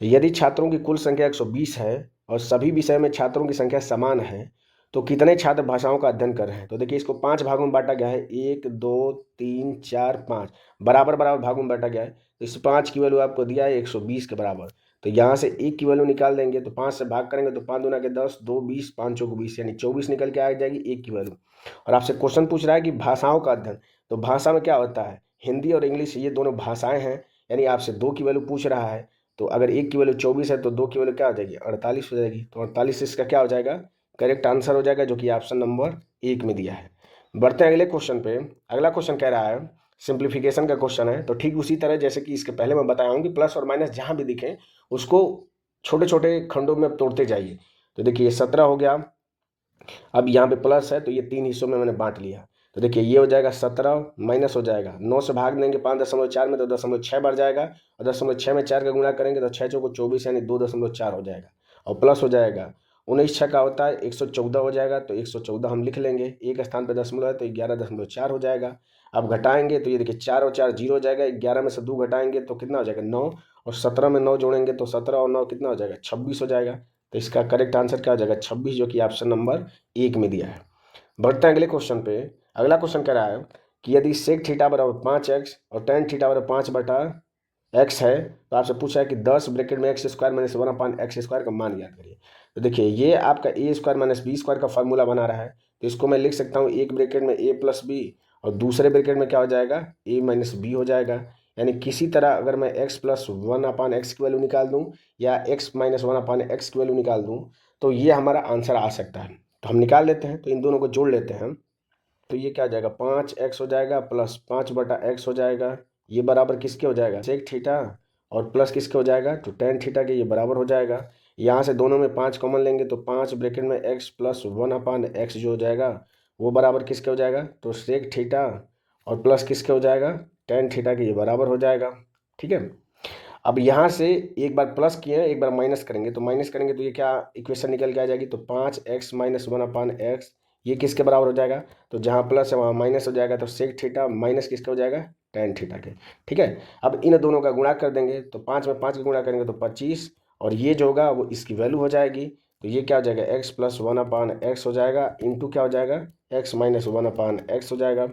A: यदि छात्रों की कुल संख्या 120 है और सभी विषय में छात्रों की संख्या समान है तो कितने छात्र भाषाओं का अध्ययन कर रहे हैं। तो देखिए इसको 5 भागों में बांटा गया है, 1 2 3 4 5 बराबर बराबर भागों में बांटा गया है। तो इस 5 की वैल्यू आपको दिया है 120 के बराबर। तो यहाँ से 1 की वैल्यू निकाल देंगे तो 5 से भाग करेंगे तो 5×2 = 10, 2 20, 5 × 20 यानी 24 निकल के आ जाएगी 1 की वैल्यू। और आपसे क्वेश्चन पूछ रहा है कि भाषाओं का अध्ययन, तो भाषा में क्या होता है, हिंदी और इंग्लिश ये दोनों भाषाएं हैं, यानी आपसे 2 की वैल्यू पूछ रहा है। तो अगर 1 की वैल्यू 24 है तो 2 की वैल्यू क्या हो जाएगी 48 हो जाएगी। तो 48 इसका क्या हो जाएगा करेक्ट आंसर हो जाएगा, जो कि ऑप्शन नंबर 1 में दिया है। बढ़ते हैं अगले क्वेश्चन पे। अगला क्वेश्चन कह रहा है सिंप्लीफिकेशन का क्वेश्चन है। तो ठीक उसी तरह जैसे कि इसके पहले मैं बताया हूँ कि प्लस और माइनस जहाँ भी दिखे उसको छोटे छोटे खंडों में तोड़ते जाइए। तो देखिए ये 17 हो गया, अब यहाँ पे प्लस है तो ये 3 हिस्सों में मैंने बांट लिया। तो देखिए ये हो जाएगा 17, माइनस हो जाएगा 9 से भाग देंगे 5.4 में तो 0.6 बढ़ जाएगा, और 0.6 में 4 का गुणा करेंगे तो 6 चौको 24 यानी 2.4 हो जाएगा। और प्लस हो जाएगा 19 6 का होता है 114 हो जाएगा, तो 114 हम लिख लेंगे, एक स्थान पर दशमलव है तो 11.4 हो जाएगा। अब घटाएंगे तो ये देखिए 4 और 4 0 हो जाएगा, 11 में से 2 घटाएंगे तो कितना हो जाएगा 9, और 17 में 9 जोड़ेंगे तो 17 और 9 कितना हो जाएगा 26 हो जाएगा। तो इसका करेक्ट आंसर क्या हो जाएगा 26, जो कि ऑप्शन नंबर 1 में दिया है। बढ़ते हैं अगले क्वेश्चन पे। अगला क्वेश्चन कह रहा है कि यदि सेक थीटा बराबर 5x और टेन थीटा बराबर 5/x है तो आपसे पूछा है कि 10 ब्रैकेट में x² - 1/x² का मान ज्ञात करिए। तो देखिए ये आपका a² - b² का फॉर्मूला बना रहा है, तो इसको मैं लिख सकता हूँ एक ब्रैकेट में a + b और दूसरे ब्रैकेट में क्या हो जाएगा a - b हो जाएगा। यानी किसी तरह अगर मैं x + 1/x की वैल्यू निकाल दूँ या x - 1/x की वैल्यू निकाल दूँ तो ये हमारा आंसर आ सकता है। तो हम निकाल लेते हैं, तो इन दोनों को जोड़ लेते हैं। तो ये क्या हो जाएगा 5x हो जाएगा प्लस 5/x हो जाएगा, ये बराबर किसके हो जाएगा सेक थीटा, और प्लस किसके हो जाएगा तो टेन थीटा के, ये बराबर हो जाएगा। यहाँ से दोनों में 5 कॉमन लेंगे तो 5 ब्रैकेट में x + 1/x जो हो जाएगा वो बराबर किसके हो जाएगा तो सेक थीटा, और प्लस किसके हो जाएगा टेन थीटा के, ये बराबर हो जाएगा। ठीक है, अब यहाँ से एक बार प्लस किए हैं एक बार माइनस करेंगे, तो माइनस करेंगे तो ये क्या इक्वेशन निकल के आ जाएगी, तो 5x - 1/x ये किसके बराबर हो जाएगा, तो जहाँ प्लस है वहाँ माइनस हो जाएगा, तो सेक थीटा माइनस किसका हो जाएगा टेन थीटा के। ठीक है, अब इन दोनों का गुणा कर देंगे, तो 5 में 5 का गुणा करेंगे तो 25, और ये जो होगा वो इसकी वैल्यू हो जाएगी। तो ये क्या हो जाएगा x + 1/x हो जाएगा, इंटू क्या हो जाएगा x - 1/x हो जाएगा,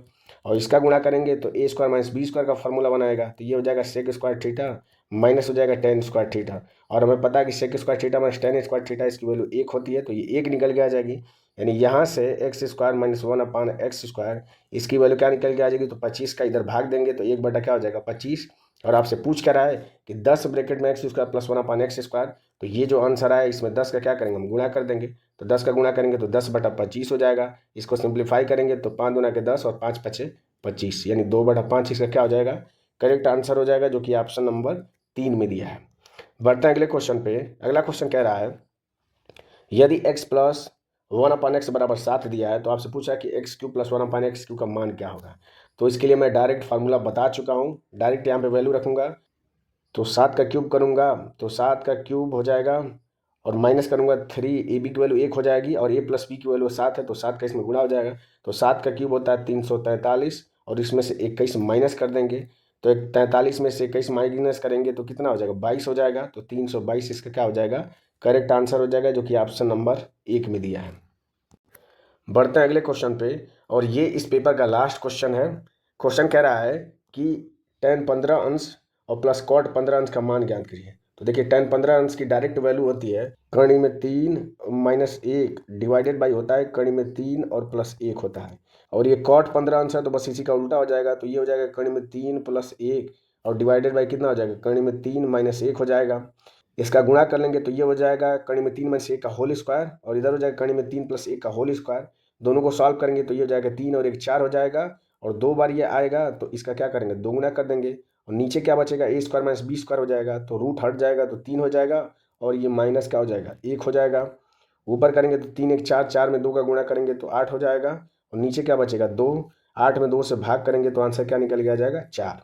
A: और इसका गुणा करेंगे तो a² - b² का फॉर्मूला बनाएगा, तो ये हो जाएगा सेक² थीटा माइनस हो जाएगा टेन² थीटा। और हमें पता है कि सेक² थीटा माइनस टेन² थीटा इसकी वैल्यू 1 होती है, तो ये 1 निकल के आ जाएगी। यानी यहाँ से x² - 1/x² इसकी वैल्यू क्या निकल के आ जाएगी, तो 25 का इधर भाग देंगे तो 1 बटा क्या हो जाएगा 25। और आपसे पूछ कर रहा है कि 10 ब्रैकेट में x² + 1/x², तो ये जो आंसर आया इसमें 10 का क्या करेंगे हम गुणा कर देंगे, तो 10 का गुणा करेंगे तो 10/25 हो जाएगा। इसको सिंप्लीफाई करेंगे तो 5 दूना के 10 और 5 × 5 = 25, यानी 2/5 इसका क्या हो जाएगा करेक्ट आंसर हो जाएगा, जो कि ऑप्शन नंबर 3 में दिया है। बढ़ते हैं अगले क्वेश्चन पे। अगला क्वेश्चन कह रहा है यदि x + 1/x बराबर 7 दिया है तो आपसे पूछा है कि x³ + 1/x³ का मान क्या होगा। तो इसके लिए मैं डायरेक्ट फार्मूला बता चुका हूँ, डायरेक्ट यहाँ पे वैल्यू रखूँगा, तो 7 का क्यूब करूँगा तो 7 का क्यूब हो जाएगा, और माइनस करूँगा 3ab की वैल्यू 1 हो जाएगी, और a + b की वैल्यू 7 है तो 7 का इसमें गुणा हो जाएगा। तो 7 का क्यूब होता है 343, और इसमें से 21 माइनस कर देंगे तो 43 में से 21 माइनस करेंगे तो कितना हो जाएगा, 22 हो जाएगा। तो 322 इसका क्या हो जाएगा, करेक्ट आंसर हो जाएगा, जो कि ऑप्शन नंबर 1 में दिया है। बढ़ते हैं अगले क्वेश्चन पे, और ये इस पेपर का लास्ट क्वेश्चन है। क्वेश्चन कह रहा है कि tan 15 अंश और प्लस cot 15 अंश का मान ज्ञात करिए। तो देखिए tan 15 अंश की डायरेक्ट वैल्यू होती है कर्ण में 3 माइनस 1 डिवाइडेड बाई होता है कर्ण में 3 और प्लस 1 होता है। और ये cot 15 अंश है तो बस इसी का उल्टा हो जाएगा, तो ये हो जाएगा कर्ण में 3 प्लस 1 और डिवाइडेड बाई कितना हो जाएगा, कर्ण में 3 माइनस 1 हो जाएगा। इसका गुणा कर लेंगे तो ये हो जाएगा कर्ण में 3 माइनस 1 का होल स्क्वायर, और इधर हो जाएगा कर्ण में 3 प्लस 1 का होल स्क्वायर। दोनों को सॉल्व करेंगे तो ये हो जाएगा 3 और 1 4 हो जाएगा, और 2 बार ये आएगा तो इसका क्या करेंगे, दोगुना कर देंगे, और नीचे क्या बचेगा, ए स्क्वायर माइनस बी स्क्वायर हो जाएगा, तो रूट हट जाएगा तो 3 हो जाएगा, और ये माइनस क्या हो जाएगा, 1 हो जाएगा। ऊपर करेंगे तो 3 1 4, 4 में 2 का गुणा करेंगे तो 8 हो जाएगा, और नीचे क्या बचेगा 2, 8 में 2 से भाग करेंगे तो आंसर क्या निकल गया जाएगा 4।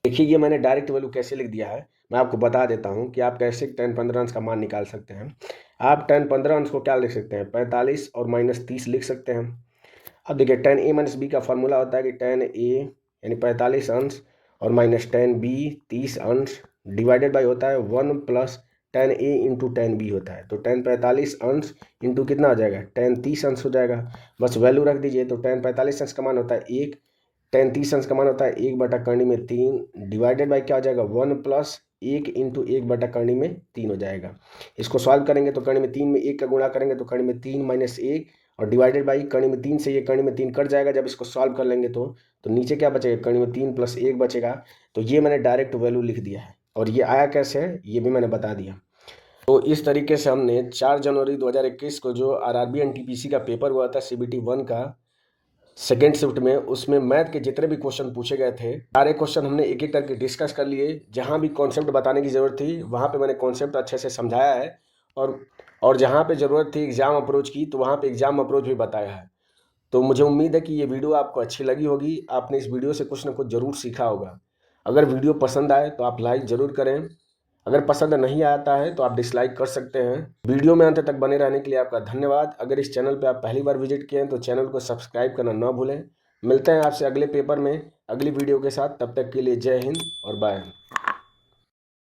A: देखिए ये मैंने डायरेक्ट वैल्यू कैसे लिख दिया है, मैं आपको बता देता हूँ कि आप कैसे tan 15 अंश का मान निकाल सकते हैं। आप tan 15 अंश को क्या लिख सकते हैं, 45 और माइनस 30 लिख सकते हैं। अब देखिए tan a माइनस बी का फॉर्मूला होता है कि tan a यानी 45 अंश और माइनस tan b 30 अंश डिवाइडेड बाई होता है 1 plus tan a into tan b होता है। तो tan 45 अंश इंटू कितना हो जाएगा, tan 30 अंश हो जाएगा। बस वैल्यू रख दीजिए, तो tan 45 अंश का मान होता है 1, tan 30 अंश का मान होता है 1 बटा कर्ण में 3 डिवाइडेड बाई क्या हो जाएगा 1 प्लस 1 इंटू 1 बटा कर्ण में 3 हो जाएगा। इसको सॉल्व करेंगे तो कर्ण में 3 में 1 का गुणा करेंगे तो कर्ण में 3 माइनस 1 और डिवाइडेड बाई कर्ण में 3 से ये कर्ण में 3 कट जाएगा। जब इसको सॉल्व कर लेंगे तो नीचे क्या बचेगा, कर्ण में 3 प्लस 1 बचेगा। तो ये मैंने डायरेक्ट वैल्यू लिख दिया है, और ये आया कैसे है ये भी मैंने बता दिया। तो इस तरीके से हमने 4 जनवरी 2021 को जो आरआरबी एनटीपीसी का पेपर हुआ था CBT 1 का सेकेंड शिफ्ट में, उसमें मैथ के जितने भी क्वेश्चन पूछे गए थे सारे क्वेश्चन हमने एक एक करके डिस्कस कर लिए। जहाँ भी कॉन्सेप्ट बताने की ज़रूरत थी वहाँ पे मैंने कॉन्सेप्ट अच्छे से समझाया है, और जहाँ पे ज़रूरत थी एग्ज़ाम अप्रोच की तो वहाँ पे एग्ज़ाम अप्रोच भी बताया है। तो मुझे उम्मीद है कि ये वीडियो आपको अच्छी लगी होगी, आपने इस वीडियो से कुछ ना कुछ ज़रूर सीखा होगा। अगर वीडियो पसंद आए तो आप लाइक ज़रूर करें, अगर पसंद नहीं आता है तो आप डिसलाइक कर सकते हैं। वीडियो में अंत तक बने रहने के लिए आपका धन्यवाद। अगर इस चैनल पे आप पहली बार विजिट किए हैं तो चैनल को सब्सक्राइब करना ना भूलें। मिलते हैं आपसे अगले पेपर में अगली वीडियो के साथ, तब तक के लिए जय हिंद और बाय।